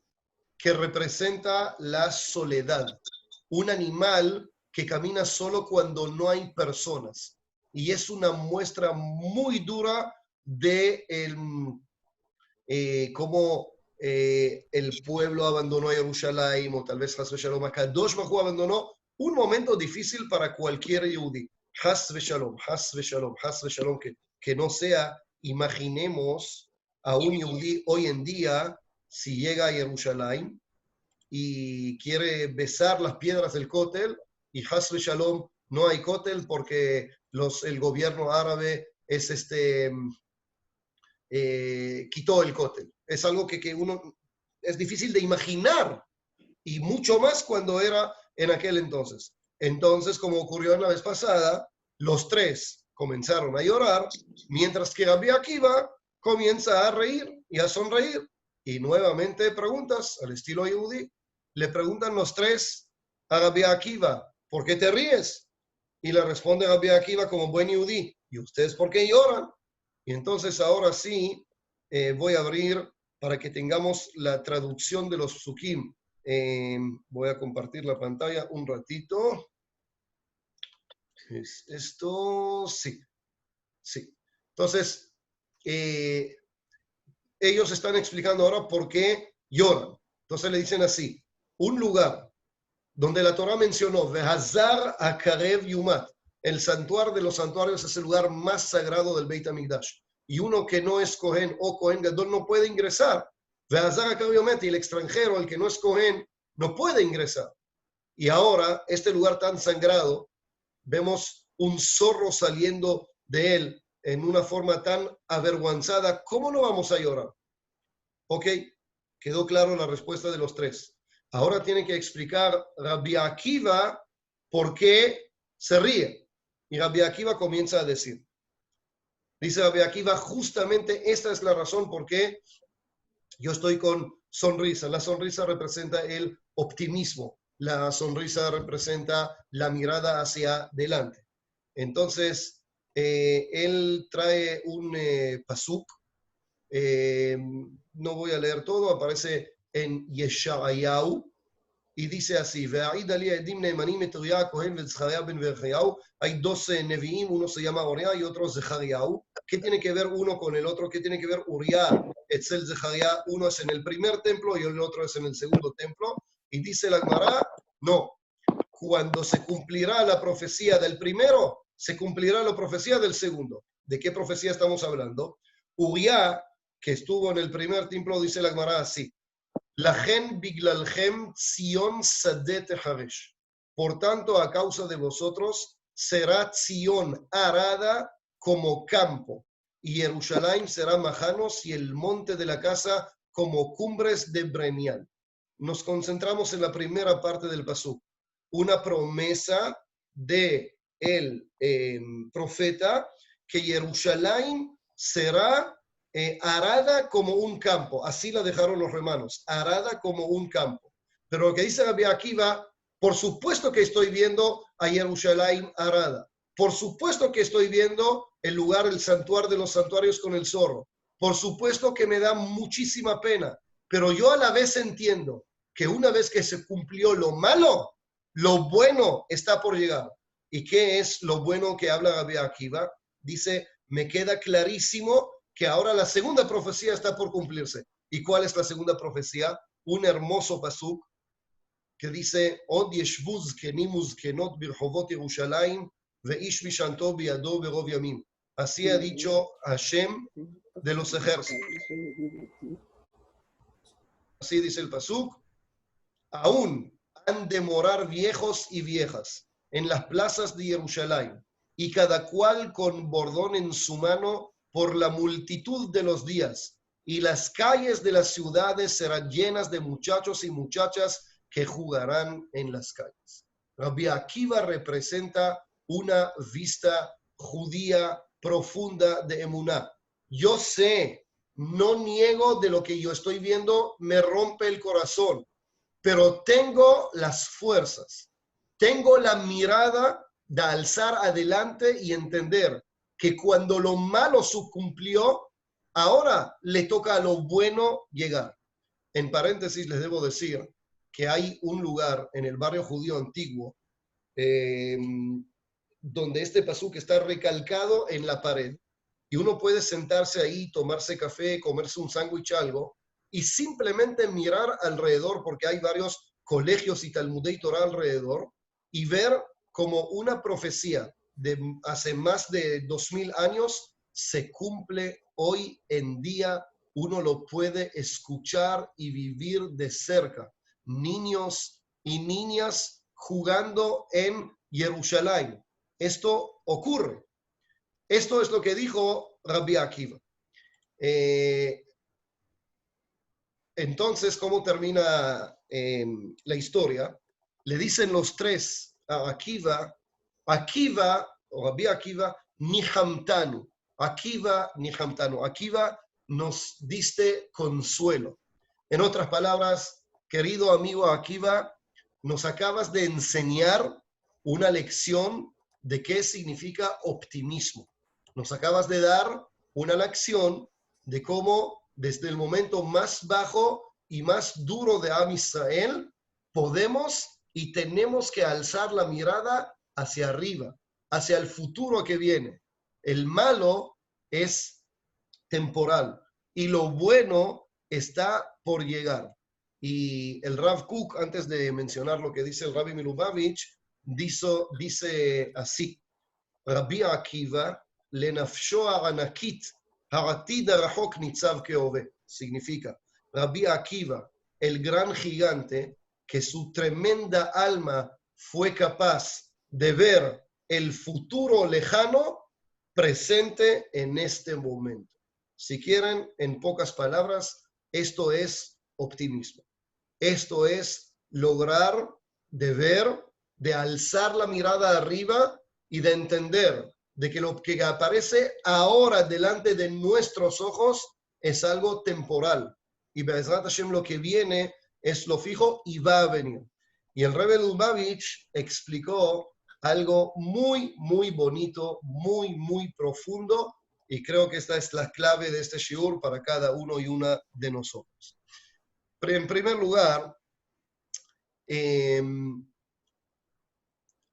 que representa la soledad, un animal que camina solo cuando no hay personas. Y es una muestra muy dura de cómo el pueblo abandonó a Jerusalén, o tal vez Hasbe Shalom, Akadosh Baruj Hu abandonó un momento difícil para cualquier Yehudi. Hasbe Shalom, Hasbe Shalom, Hasbe Shalom, que no sea, imaginemos a un Yehudi hoy en día, si llega a Jerusalén y quiere besar las piedras del cótel, y Hasbe Shalom no hay cótel porque el gobierno árabe quitó el cótel. Es algo que uno es difícil de imaginar, y mucho más cuando era en aquel entonces. Entonces, como ocurrió en la vez pasada, los tres comenzaron a llorar, mientras que Rabbi Akiva comienza a reír y a sonreír. Y nuevamente preguntas al estilo Yehudi. Le preguntan los tres a Rabbi Akiva, ¿por qué te ríes? Y le responde Rabbi Akiva como buen Yehudi, ¿y ustedes por qué lloran? Y entonces ahora sí voy a abrir para que tengamos la traducción de los psukim. Voy a compartir la pantalla un ratito. Esto sí, sí. Entonces, ellos están explicando ahora por qué lloran. Entonces le dicen así, un lugar donde la Torah mencionó, Vehazar Akarev Yumat, el santuario de los santuarios es el lugar más sagrado del Beit HaMikdash. Y uno que no es Cohen o Cohen Gadol no puede ingresar. Vehazar Akarev Yumat, y el extranjero, el que no es Cohen, no puede ingresar. Y ahora, este lugar tan sagrado, vemos un zorro saliendo de él en una forma tan avergonzada. ¿Cómo no vamos a llorar? Ok, quedó claro la respuesta de los tres. Ahora tiene que explicar Rabbi Akiva por qué se ríe. Y Rabbi Akiva comienza a decir. Dice Rabbi Akiva, justamente esta es la razón por qué yo estoy con sonrisa. La sonrisa representa el optimismo. La sonrisa representa la mirada hacia adelante. Entonces, él trae un pasuk. No voy a leer todo, aparece en Yeshayahu y dice así: hay 12 Nevi'im, uno se llama Oriah y otro Zechariah. ¿Qué tiene que ver uno con el otro? ¿Qué tiene que ver Uriah, Etzel, Zechariah? Uno es en el primer templo y el otro es en el segundo templo. Y dice la Gemara, no, cuando se cumplirá la profecía del primero, se cumplirá la profecía del segundo. ¿De qué profecía estamos hablando? Uriah, que estuvo en el primer templo, dice la Gemara así: Lachen biglalchem Zion sadet haresh. Por tanto, a causa de vosotros, será Zion arada como campo, y Jerusalén será majanos y el monte de la casa como cumbres de Brenial. Nos concentramos en la primera parte del pasuk, una promesa de el profeta que Jerusalén será arada como un campo. Así la dejaron los romanos, arada como un campo. Pero lo que dice Rabbi Akiva, por supuesto que estoy viendo a Jerusalén arada. Por supuesto que estoy viendo el lugar, el santuario de los santuarios con el zorro. Por supuesto que me da muchísima pena. Pero yo a la vez entiendo que una vez que se cumplió lo malo, lo bueno está por llegar. ¿Y qué es lo bueno que habla Rabbi Akiva? Dice, me queda clarísimo que ahora la segunda profecía está por cumplirse. ¿Y cuál es la segunda profecía? Un hermoso pasuk que dice, Od yeshvu zkenim uzkenot birchovot Yerushalayim veish vishanto biado berov yamim. Así ha dicho Hashem de los ejércitos. Así dice el pasuk, aún han de morar viejos y viejas en las plazas de Jerusalén, y cada cual con bordón en su mano por la multitud de los días, y las calles de las ciudades serán llenas de muchachos y muchachas que jugarán en las calles. Rabbi Akiva representa una vista judía profunda de emuná. Yo sé, no niego de lo que yo estoy viendo, me rompe el corazón, pero tengo las fuerzas, tengo la mirada de alzar adelante y entender que cuando lo malo sucumplió, ahora le toca a lo bueno llegar. En paréntesis les debo decir que hay un lugar en el barrio judío antiguo donde este pasuk está recalcado en la pared y uno puede sentarse ahí, tomarse café, comerse un sándwich, algo, y simplemente mirar alrededor, porque hay varios colegios y Talmudei Torah alrededor, y ver como una profecía de hace más de 2000 años se cumple hoy en día. Uno lo puede escuchar y vivir de cerca. Niños y niñas jugando en Jerusalén. Esto ocurre. Esto es lo que dijo Rabbi Akiva. Entonces, ¿cómo termina la historia? Le dicen los tres a Akiva, o Rabbi Akiva, nihamtanu. Akiva, nihamtanu. Akiva, nos diste consuelo. En otras palabras, querido amigo Akiva, nos acabas de enseñar una lección de qué significa optimismo. Nos acabas de dar una lección de cómo desde el momento más bajo y más duro de Am Israel podemos y tenemos que alzar la mirada hacia arriba, hacia el futuro que viene. El malo es temporal y lo bueno está por llegar. Y el Rav Kook, antes de mencionar lo que dice el Rabbi Milubavitch, dice así: Rabbi Akiva, lenafsho aranakit, haratid arachok nitzav keove. Significa, Rabbi Akiva, el gran gigante, que su tremenda alma fue capaz de ver el futuro lejano presente en este momento. Si quieren, en pocas palabras, esto es optimismo. Esto es lograr de ver, de alzar la mirada arriba y de entender de que lo que aparece ahora delante de nuestros ojos es algo temporal. Y Be'ezrat Hashem, lo que viene es lo fijo y va a venir. Y el Rebbe Lubavitch explicó algo muy, muy bonito, muy, muy profundo, y creo que esta es la clave de este shiur para cada uno y una de nosotros. Pero en primer lugar,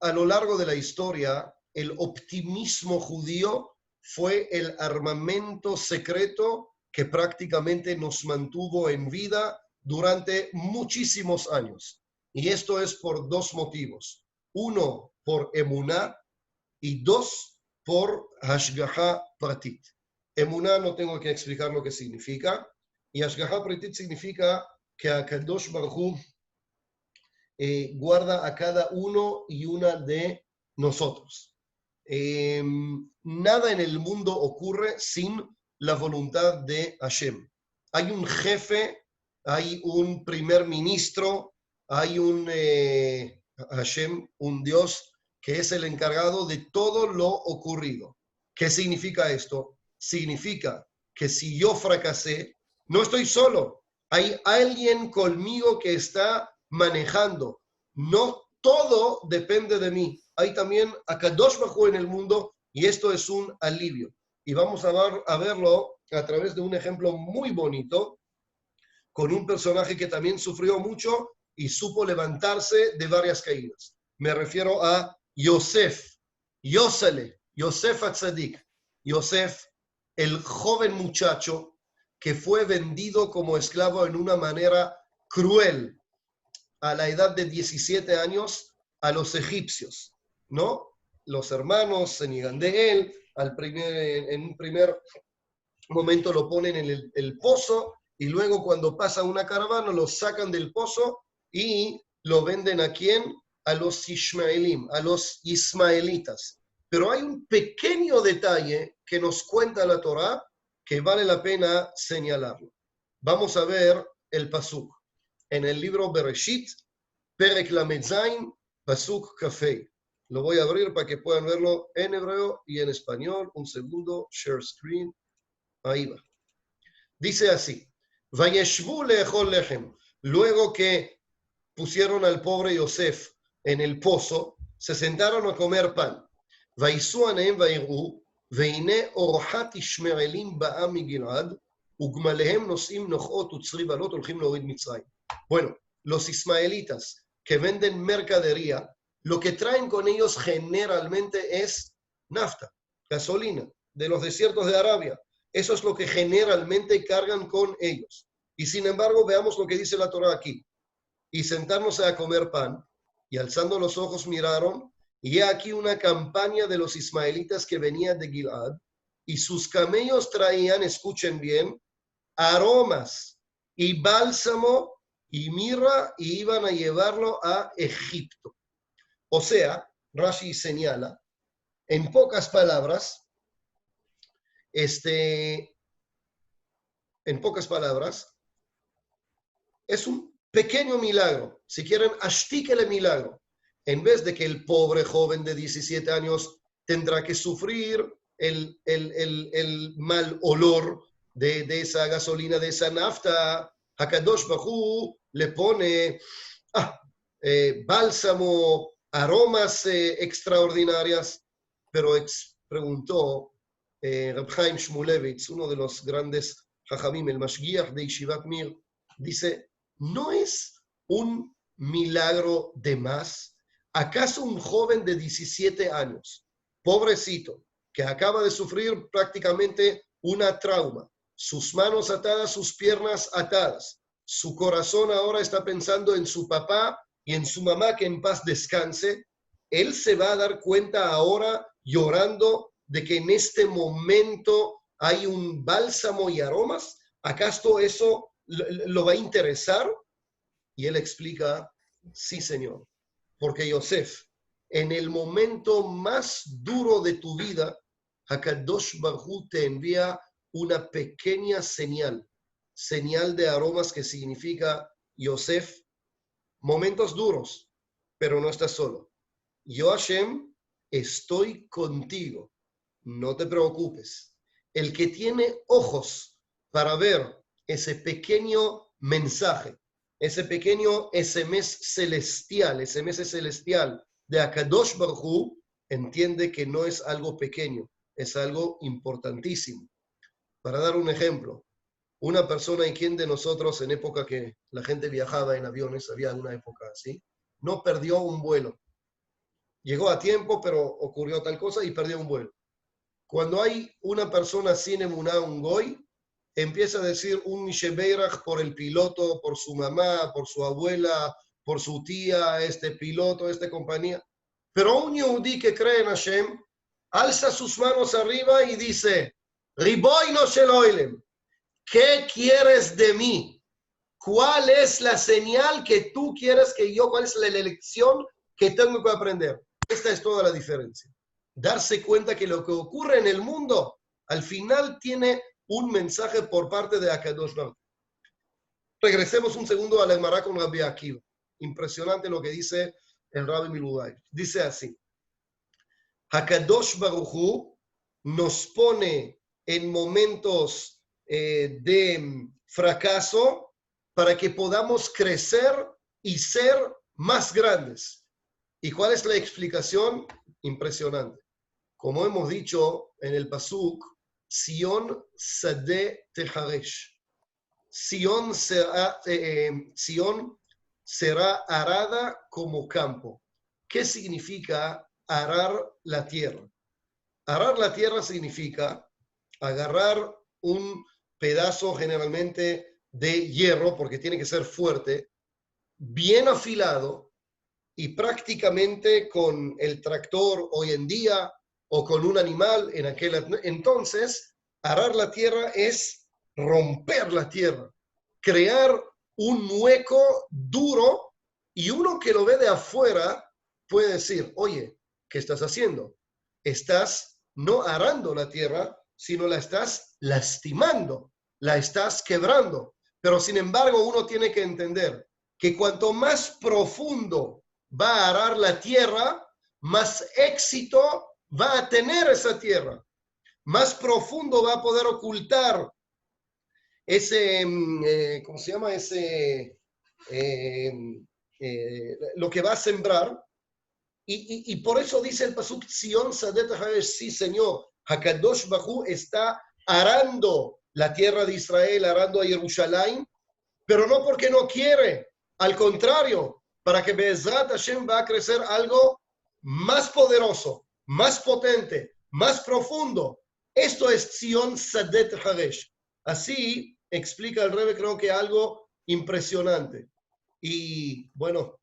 a lo largo de la historia, el optimismo judío fue el armamento secreto que prácticamente nos mantuvo en vida durante muchísimos años. Y esto es por dos motivos. Uno, por emuná, y dos, por hashgaha pratit. Emuná no tengo que explicar lo que significa, y hashgaha pratit significa que HaKadosh Baruj Hu guarda a cada uno y una de nosotros. Nada en el mundo ocurre sin la voluntad de Hashem. Hay un jefe, hay un primer ministro, hay un Hashem, un Dios que es el encargado de todo lo ocurrido. ¿Qué significa esto? Significa que si yo fracasé, no estoy solo. Hay alguien conmigo que está manejando. No todo depende de mí. Hay también HaKadosh Baruj Hu en el mundo y esto es un alivio. Y vamos a verlo a través de un ejemplo muy bonito con un personaje que también sufrió mucho y supo levantarse de varias caídas. Me refiero a Yosef, Yosef Atzadik. Yosef, el joven muchacho que fue vendido como esclavo en una manera cruel a la edad de 17 años a los egipcios, ¿no? Los hermanos se niegan de él, en un primer momento lo ponen en el pozo y luego cuando pasa una caravana lo sacan del pozo y lo venden ¿a quién? A los Ishmaelim, a los ismaelitas. Pero hay un pequeño detalle que nos cuenta la Torá que vale la pena señalarlo. Vamos a ver el pasuk. En el libro Bereshit, Perek Lamed Zayin, pasuk Kafei. Lo voy a abrir para que puedan verlo en hebreo y en español. Un segundo, share screen. Ahí va. Dice así: Vayeshvu leechol lechem. Luego que pusieron al pobre Yosef en el pozo, se sentaron a comer pan. Vaisu aneim vairu, veine orhat ishmaelim ba'am migilad, ugmalehem nosim nochot utzri balot olchim leorid Mitzrayim. Bueno, los ismaelitas que venden mercadería, lo que traen con ellos generalmente es nafta, gasolina, de los desiertos de Arabia. Eso es lo que generalmente cargan con ellos. Y sin embargo, veamos lo que dice la Torá aquí. Y sentándose a comer pan, y alzando los ojos miraron, y he aquí una campaña de los ismaelitas que venía de Gilad, y sus camellos traían, escuchen bien, aromas y bálsamo y mirra, y iban a llevarlo a Egipto. O sea, Rashi señala, en pocas palabras, es un pequeño milagro. Si quieren, ashtik el milagro. En vez de que el pobre joven de 17 años tendrá que sufrir el mal olor de esa gasolina, de esa nafta, HaKadosh Baruj Hu le pone bálsamo, aromas extraordinarias, pero preguntó Reb Chaim Shmulevitz, uno de los grandes Jajamim, el Mashgiach de Yeshivat Mir, dice, ¿no es un milagro de más? ¿Acaso un joven de 17 años pobrecito, que acaba de sufrir prácticamente una trauma, sus manos atadas, sus piernas atadas, su corazón ahora está pensando en su papá y en su mamá, que en paz descanse. Él se va a dar cuenta ahora, llorando, de que en este momento hay un bálsamo y aromas. ¿Acaso eso lo va a interesar? Y él explica, sí, Señor, porque Yosef, en el momento más duro de tu vida, Hakadosh Baruj Hu te envía una pequeña señal de aromas, que significa, Yosef, momentos duros, pero no estás solo. Yo, Hashem, estoy contigo, no te preocupes. El que tiene ojos para ver ese pequeño mensaje, ese pequeño SMS celestial de Akadosh Baruj Hu, entiende que no es algo pequeño, es algo importantísimo. Para dar un ejemplo, una persona, ¿y quién de nosotros en época que la gente viajaba en aviones, había una época así, no perdió un vuelo? Llegó a tiempo, pero ocurrió tal cosa y perdió un vuelo. Cuando hay una persona sin emuná, un goy, empieza a decir un mishebeirach por el piloto, por su mamá, por su abuela, por su tía, este piloto, esta compañía. Pero un yehudí que cree en Hashem, alza sus manos arriba y dice, Riboino shel oilem, ¿qué quieres de mí? ¿Cuál es la señal que tú quieres que yo, cuál es la lección que tengo que aprender? Esta es toda la diferencia. Darse cuenta que lo que ocurre en el mundo, al final tiene un mensaje por parte de Akadosh Baruj Hu. Regresemos un segundo a la Gemara con Rabbi Akiva. Impresionante lo que dice el Rabbi Miludai. Dice así, Akadosh Baruj Hu nos pone en momentos de fracaso para que podamos crecer y ser más grandes. ¿Y cuál es la explicación? Impresionante. Como hemos dicho en el Pasuk, Sion Sadeh Teharesh. Sion será arada como campo. ¿Qué significa arar la tierra? Arar la tierra significa agarrar un pedazo generalmente de hierro, porque tiene que ser fuerte, bien afilado, y prácticamente con el tractor hoy en día o con un animal en aquel entonces, arar la tierra es romper la tierra, crear un hueco duro, y uno que lo ve de afuera puede decir, oye, ¿qué estás haciendo? Estás no arando la tierra, sino la estás lastimando, la estás quebrando. Pero sin embargo, uno tiene que entender que cuanto más profundo va a arar la tierra, más éxito va a tener esa tierra. Más profundo va a poder ocultar ese, ¿cómo se llama? Lo que va a sembrar. Y por eso dice el Pasuk, Sion Sadet HaEsh, sí, Señor, Hakadosh Baruj Hu está arando la tierra de Israel, arando a Jerusalén, pero no porque no quiere, al contrario, para que Be'ezrat Hashem va a crecer algo más poderoso, más potente, más profundo. Esto es Sion Sadet HaEsh. Así explica el Rebbe, creo que algo impresionante. Y bueno,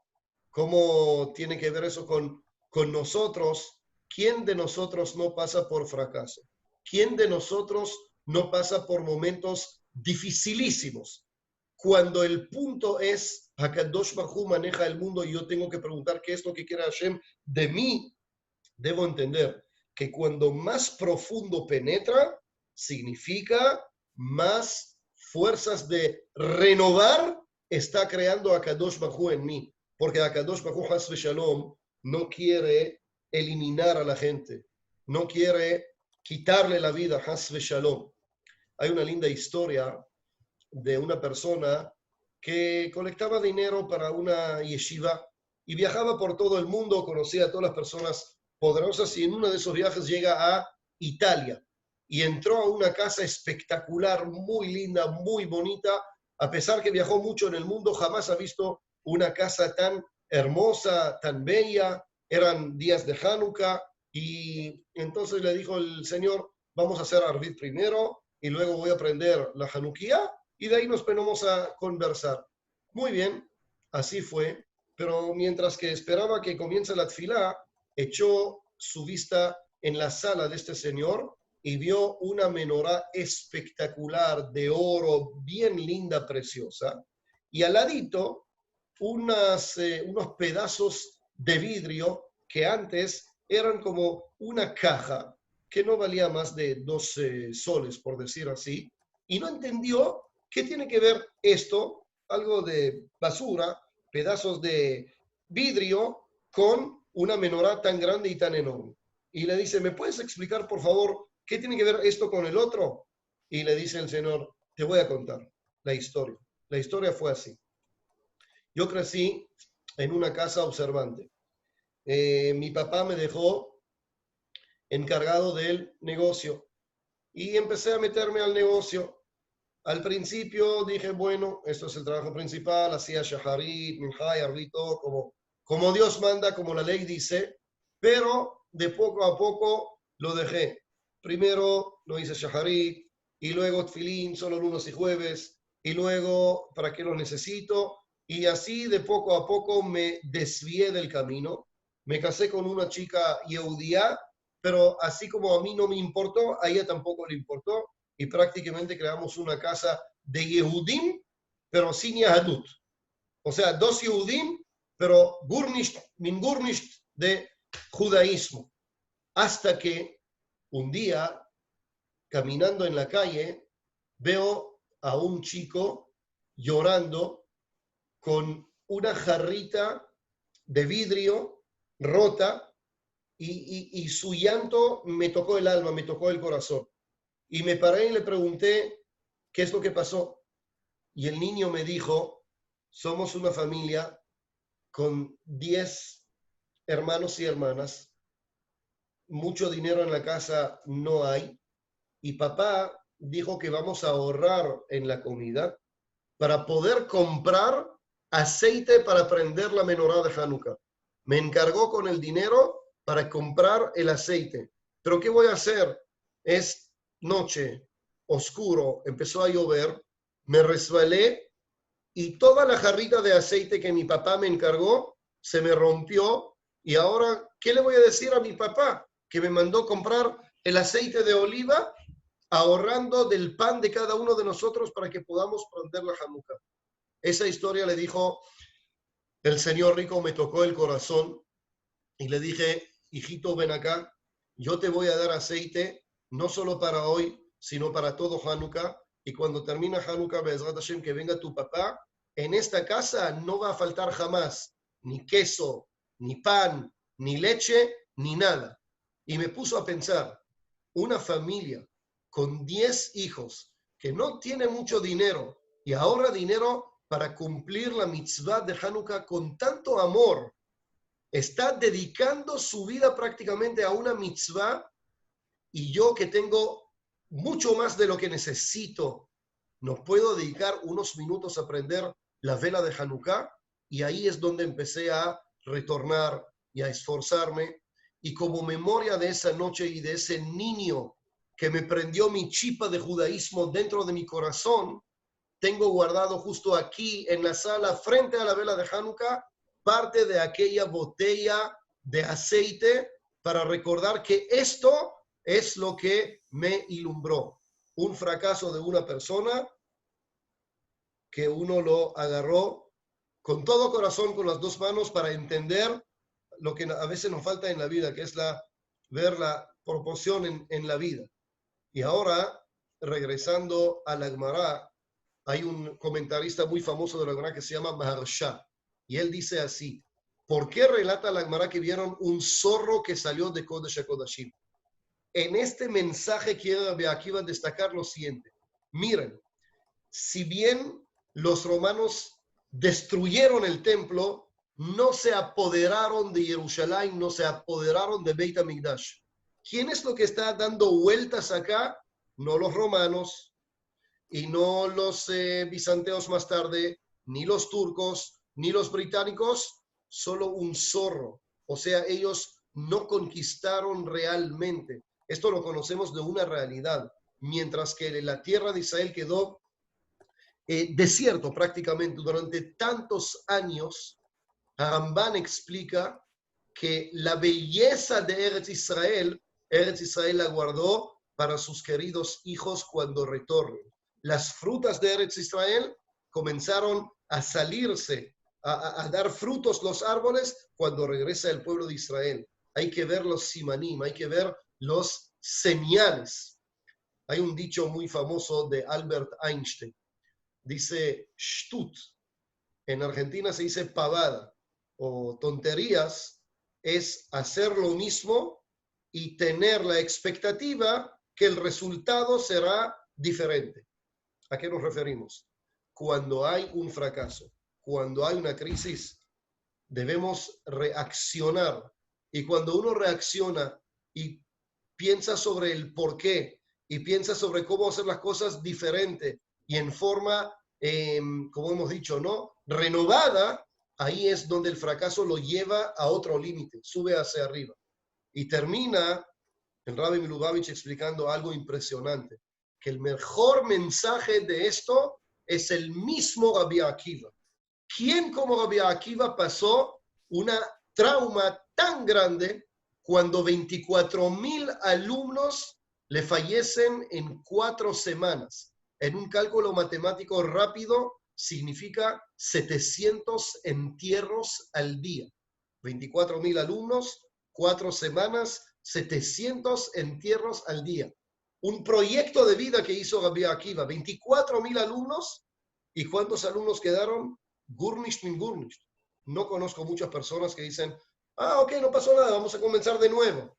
¿cómo tiene que ver eso con nosotros? ¿Quién de nosotros no pasa por fracaso? ¿Quién de nosotros no pasa por momentos dificilísimos? Cuando el punto es, Hakadosh Baruj Hu maneja el mundo y yo tengo que preguntar qué es lo que quiere Hashem de mí, debo entender que cuando más profundo penetra, significa más fuerzas de renovar está creando Hakadosh Baruj Hu en mí. Porque Hakadosh Baruj Hu Has Shalom no quiere eliminar a la gente, no quiere quitarle la vida, Has Shalom. Hay una linda historia de una persona que colectaba dinero para una yeshiva y viajaba por todo el mundo, conocía a todas las personas poderosas, y en uno de esos viajes llega a Italia y entró a una casa espectacular, muy linda, muy bonita. A pesar que viajó mucho en el mundo, jamás ha visto una casa tan hermosa, tan bella. Eran días de Hanukkah Y entonces le dijo el Señor, vamos a hacer Arvit primero y luego voy a aprender la Hanukkah y de ahí nos ponemos a conversar. Muy bien, así fue, pero mientras que esperaba que comience la tfilá, echó su vista en la sala de este señor y vio una menorá espectacular de oro, bien linda, preciosa, y al ladito unos pedazos de vidrio que antes eran como una caja que no valía más de 12 soles, por decir así, y no entendió qué tiene que ver esto, algo de basura, pedazos de vidrio, con una menorá tan grande y tan enorme. Y le dice, ¿me puedes explicar, por favor, qué tiene que ver esto con el otro? Y le dice el Señor, te voy a contar la historia. La historia fue así. Yo crecí en una casa observante. Mi papá me dejó encargado del negocio y empecé a meterme al negocio. Al principio dije, bueno, esto es el trabajo principal, hacía shaharit, minhaj, arvito, como Dios manda, como la ley dice, pero de poco a poco lo dejé. Primero no hice shaharit, y luego tfilín solo lunes y jueves, y luego, ¿para qué lo necesito? Y así de poco a poco me desvié del camino. Me casé con una chica yehudía, pero así como a mí no me importó, a ella tampoco le importó y prácticamente creamos una casa de Yehudim, pero sin Yahadut. O sea, dos Yehudim, pero Gurnisht, min Gurnisht de judaísmo. Hasta que un día, caminando en la calle, veo a un chico llorando con una jarrita de vidrio rota y su llanto me tocó el alma, me tocó el corazón. Y me paré y le pregunté, ¿qué es lo que pasó? Y el niño me dijo, somos una familia con 10 hermanos y hermanas, mucho dinero en la casa no hay, y papá dijo que vamos a ahorrar en la comida para poder comprar aceite para prender la menorá de Hanukkah. Me encargó con el dinero para comprar el aceite. Pero ¿qué voy a hacer? Es noche, oscuro, empezó a llover, me resbalé y toda la jarrita de aceite que mi papá me encargó se me rompió. Y ahora, ¿qué le voy a decir a mi papá? Que me mandó comprar el aceite de oliva ahorrando del pan de cada uno de nosotros para que podamos prender la Hanukkah. Esa historia le dijo el señor rico, me tocó el corazón y le dije, hijito, ven acá, yo te voy a dar aceite, no solo para hoy, sino para todo Hanukkah. Y cuando termina Hanukkah, Be'ezrat Hashem, que venga tu papá, en esta casa no va a faltar jamás ni queso, ni pan, ni leche, ni nada. Y me puso a pensar, una familia con 10 hijos que no tiene mucho dinero y ahorra dinero para cumplir la mitzvah de Hanukkah con tanto amor, está dedicando su vida prácticamente a una mitzvah, y yo que tengo mucho más de lo que necesito, no puedo dedicar unos minutos a aprender la vela de Hanukkah. Y ahí es donde empecé a retornar y a esforzarme. Y como memoria de esa noche y de ese niño que me prendió mi chipa de judaísmo dentro de mi corazón, tengo guardado justo aquí en la sala, frente a la vela de Hanukkah, parte de aquella botella de aceite para recordar que esto es lo que me ilumbró. Un fracaso de una persona que uno lo agarró con todo corazón, con las dos manos, para entender lo que a veces nos falta en la vida, que es ver la proporción en la vida. Y ahora, regresando a la Gemara, hay un comentarista muy famoso de la Gemara que se llama Maharsha, y él dice así, ¿por qué relata la Gemara que vieron un zorro que salió de Kodesh HaKodashim? En este mensaje quiero aquí va a destacar lo siguiente. Miren, si bien los romanos destruyeron el templo, no se apoderaron de Jerusalén, no se apoderaron de Beit HaMikdash. ¿Quién es lo que está dando vueltas acá? No los romanos y no los bizanteos más tarde, ni los turcos, ni los británicos, solo un zorro. O sea, ellos no conquistaron realmente. Esto lo conocemos de una realidad. Mientras que la tierra de Israel quedó desierto prácticamente durante tantos años, Ramban explica que la belleza de Eretz Israel la guardó para sus queridos hijos cuando retornen. Las frutas de Eretz Israel comenzaron a salirse, a dar frutos los árboles cuando regresa el pueblo de Israel. Hay que ver los simanim, hay que ver los señales. Hay un dicho muy famoso de Albert Einstein. Dice Stut. En Argentina se dice pavada o tonterías, es hacer lo mismo y tener la expectativa que el resultado será diferente. ¿A qué nos referimos? Cuando hay un fracaso, cuando hay una crisis, debemos reaccionar. Y cuando uno reacciona y piensa sobre el por qué y piensa sobre cómo hacer las cosas diferente y en forma, como hemos dicho, ¿no? Renovada, ahí es donde el fracaso lo lleva a otro límite, sube hacia arriba. Y termina el Rabbi Milubavitch explicando algo impresionante, que el mejor mensaje de esto es el mismo Rabbi Akiva. ¿Quién como Rabbi Akiva pasó una trauma tan grande cuando 24,000 alumnos le fallecen en 4 semanas? En un cálculo matemático rápido significa 700 entierros al día. 24,000 alumnos, 4 semanas, 700 entierros al día. Un proyecto de vida que hizo Rabbi Akiva, 24,000 alumnos, ¿y cuántos alumnos quedaron? Gurnisht min Gurnisht. No conozco muchas personas que dicen, ok, no pasó nada, vamos a comenzar de nuevo.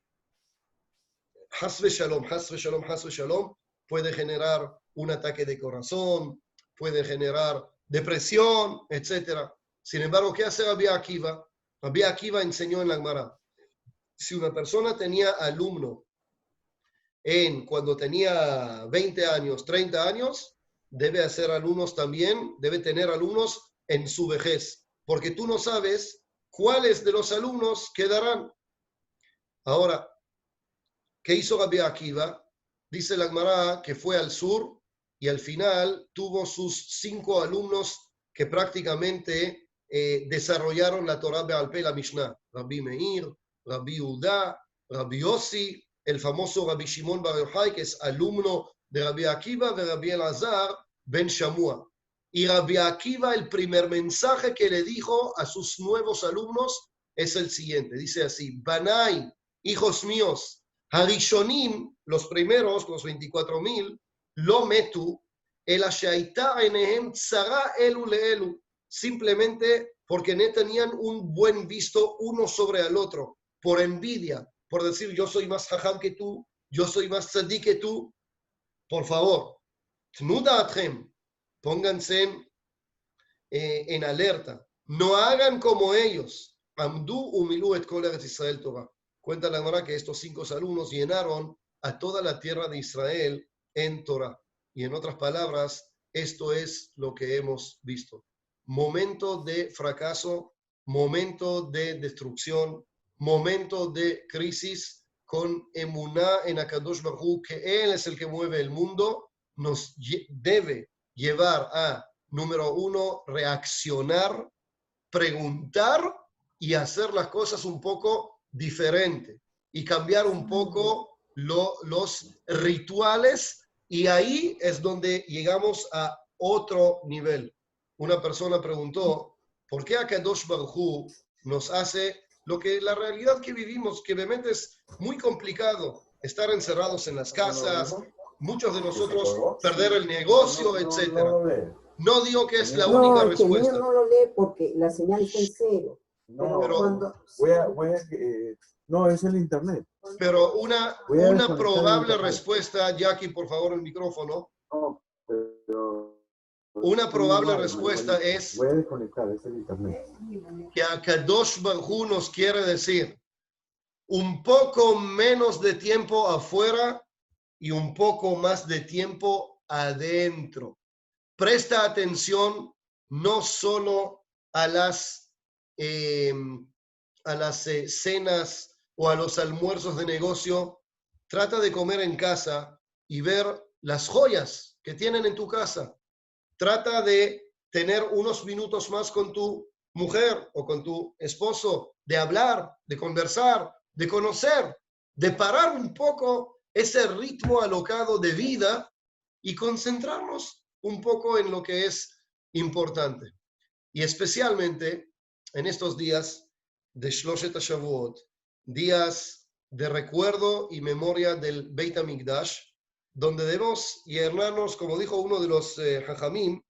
Hasve shalom, hasve shalom, hasve shalom, puede generar un ataque de corazón, puede generar depresión, etc. Sin embargo, ¿qué hace Rabbi Akiva? Rabbi Akiva enseñó en la Gemara. Si una persona tenía alumno cuando tenía 20 años, 30 años, debe hacer alumnos también, debe tener alumnos en su vejez, porque tú no sabes cuáles de los alumnos quedarán. Ahora, ¿qué hizo Rabbi Akiva? Dice la Gemara que fue al sur y al final tuvo sus 5 alumnos que prácticamente desarrollaron la Torah Be'al Peh, la Mishnah. Rabbi Meir, Rabbi Yehuda, Rabbi Yossi, el famoso Rabbi Shimon Bar Yochai, que es alumno de Rabbi Akiva, de Rabbi Elazar ben Shamua. Y Rabbi Akiva, el primer mensaje que le dijo a sus nuevos alumnos es el siguiente. Dice así, Banai, hijos míos, Harishonim, los primeros, los 24,000, lo metu, el ashaita enehem tzara elu leelu, simplemente porque no tenían un buen visto uno sobre el otro, por envidia, por decir yo soy más jajam que tú, yo soy más tzadik que tú. Por favor, tnu da'atchem, pónganse en alerta, no hagan como ellos. Amdu umilu et kol eretz Israel Torah. Cuenta la Gemara que estos 5 alumnos llenaron a toda la tierra de Israel en Torah. Y en otras palabras, esto es lo que hemos visto. Momento de fracaso, momento de destrucción, momento de crisis, con emuná en Akadosh Baruj Hu, que Él es el que mueve el mundo, nos debe llevar a, número 1, reaccionar, preguntar y hacer las cosas un poco diferente y cambiar un poco los rituales, y ahí es donde llegamos a otro nivel. Una persona preguntó, ¿por qué Akadosh Baruj Hu nos hace lo que la realidad que vivimos, que obviamente es muy complicado, estar encerrados en las casas, muchos de nosotros perder el negocio, etcétera? No digo que es la única respuesta. No lo lee porque la señal está en cero. No, no, es el internet. Pero una probable respuesta, Jackie, por favor, el micrófono. No, pero Una probable respuesta es voy a desconectar, es el internet. que Akadosh Baruj Hu nos quiere decir un poco menos de tiempo afuera y un poco más de tiempo adentro. Presta atención no solo a las cenas o a los almuerzos de negocio, trata de comer en casa y ver las joyas que tienen en tu casa. Trata de tener unos minutos más con tu mujer o con tu esposo, de hablar, de conversar, de conocer, de parar un poco ese ritmo alocado de vida y concentrarnos un poco en lo que es importante. Y especialmente en estos días de Shloshet HaShavuot, días de recuerdo y memoria del Beit HaMikdash, donde debemos llenarnos, como dijo uno de los Jajamim,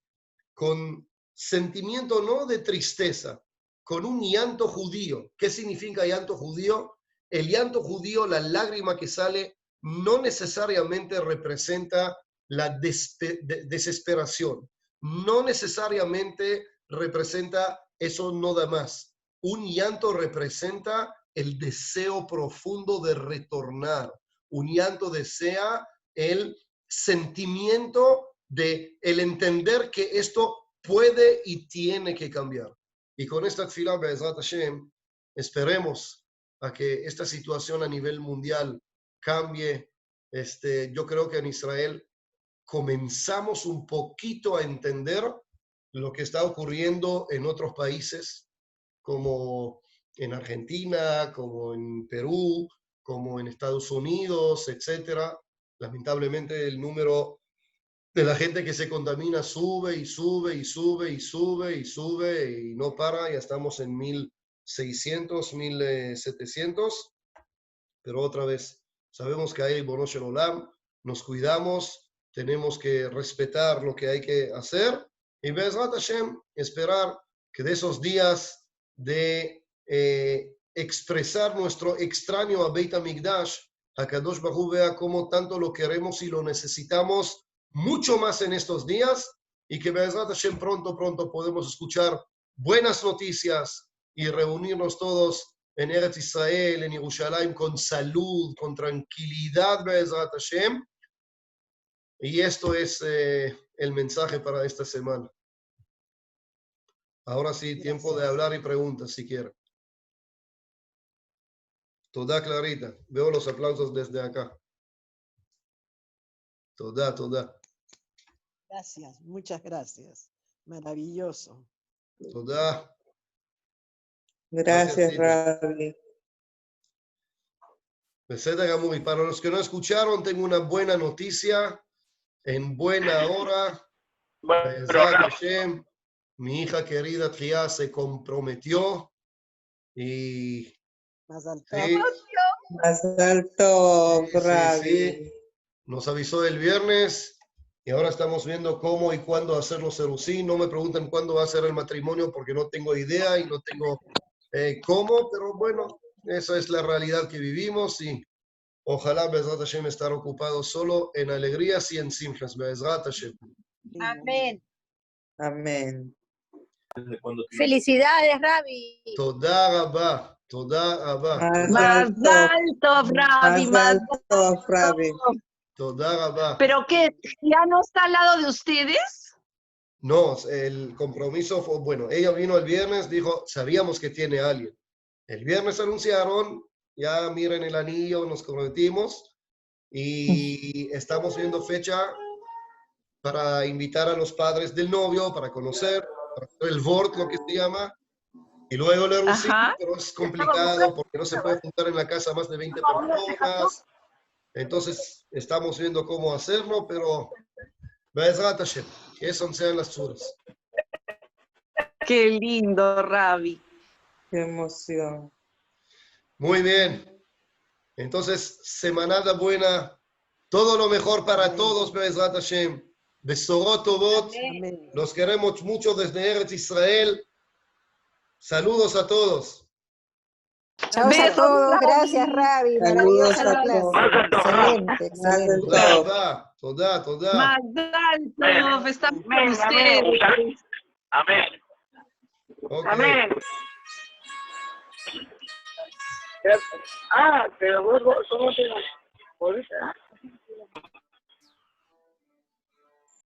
con sentimiento no de tristeza, con un llanto judío. ¿Qué significa llanto judío? El llanto judío, la lágrima que sale, no necesariamente representa la desesperación. No necesariamente representa eso, no da más. Un llanto representa el deseo profundo de retornar. Un llanto desea el sentimiento de el entender que esto puede y tiene que cambiar. Y con esta tefilá, Be'ezrat Hashem, esperemos a que esta situación a nivel mundial cambie. Yo creo que en Israel comenzamos un poquito a entender lo que está ocurriendo en otros países, como en Argentina, como en Perú, como en Estados Unidos, etc. Lamentablemente el número de la gente que se contamina sube y sube y sube y sube y sube y no para. Ya estamos en 1600, 1700. Pero otra vez, sabemos que hay Bono Shel Olam, nos cuidamos, tenemos que respetar lo que hay que hacer y Be'ezrat Hashem, esperar que de esos días de expresar nuestro extraño a Beit HaMikdash, HaKadosh Baruj Hu vea cómo tanto lo queremos y lo necesitamos mucho más en estos días y que Be'ezrat Hashem pronto podemos escuchar buenas noticias y reunirnos todos en Eretz Israel, en Jerusalén, con salud, con tranquilidad, Be'ezrat Hashem. Y esto es el mensaje para esta semana. Ahora sí, tiempo de hablar y preguntas, si quieren. Toda Clarita. Veo los aplausos desde acá. Toda. Gracias, muchas gracias. Maravilloso. Toda. Gracias, Tita. Rabbi. Y para los que no escucharon, tengo una buena noticia. En buena hora, Be'ezrat Hashem, mi hija querida Tria se comprometió y Mazal sí, tov. Más alto, sí, Rabbi. sí. Nos avisó el viernes y ahora estamos viendo cómo y cuándo hacer los cerusí. No me pregunten cuándo va a ser el matrimonio porque no tengo idea y no tengo cómo, pero bueno, esa es la realidad que vivimos y ojalá Be'ezrat Hashem estar ocupado solo en alegrías y en simchas. Be'ezrat Hashem. Amén. Amén. Felicidades, Rabbi. Toda Rabba. Toda Rabba. Mazal tov. Rabbi, Mazal tov, Rabbi. Toda Rabba. ¿Pero qué? ¿Ya no está al lado de ustedes? No, el compromiso fue, bueno, ella vino el viernes, dijo, sabíamos que tiene a alguien. El viernes anunciaron, ya miren el anillo, nos comprometimos y estamos viendo fecha para invitar a los padres del novio, para conocer, para hacer el vort, lo que se llama, y luego el erusí, Ajá. pero es complicado porque no se puede juntar en la casa más de 20 personas. Entonces, estamos viendo cómo hacerlo, pero Be'ezrat Hashem, que esas sean las suras. Qué lindo, Rabbi. Qué emoción. Muy bien. Entonces, semanada buena. Todo lo mejor para todos, Be'ezrat Hashem. Besorot Tovot. Amén. Los queremos mucho desde Eretz Israel. Saludos a todos. Chao a Besos, todos. Rabbi. Gracias, Rabbi. Saludos Maravillosa la a clase. todos. Excelente, excelente. Toda Rabba. Toda. Mazal tov, estamos con ustedes. Amén. Ok. Amén. Pero vos somos ahorita.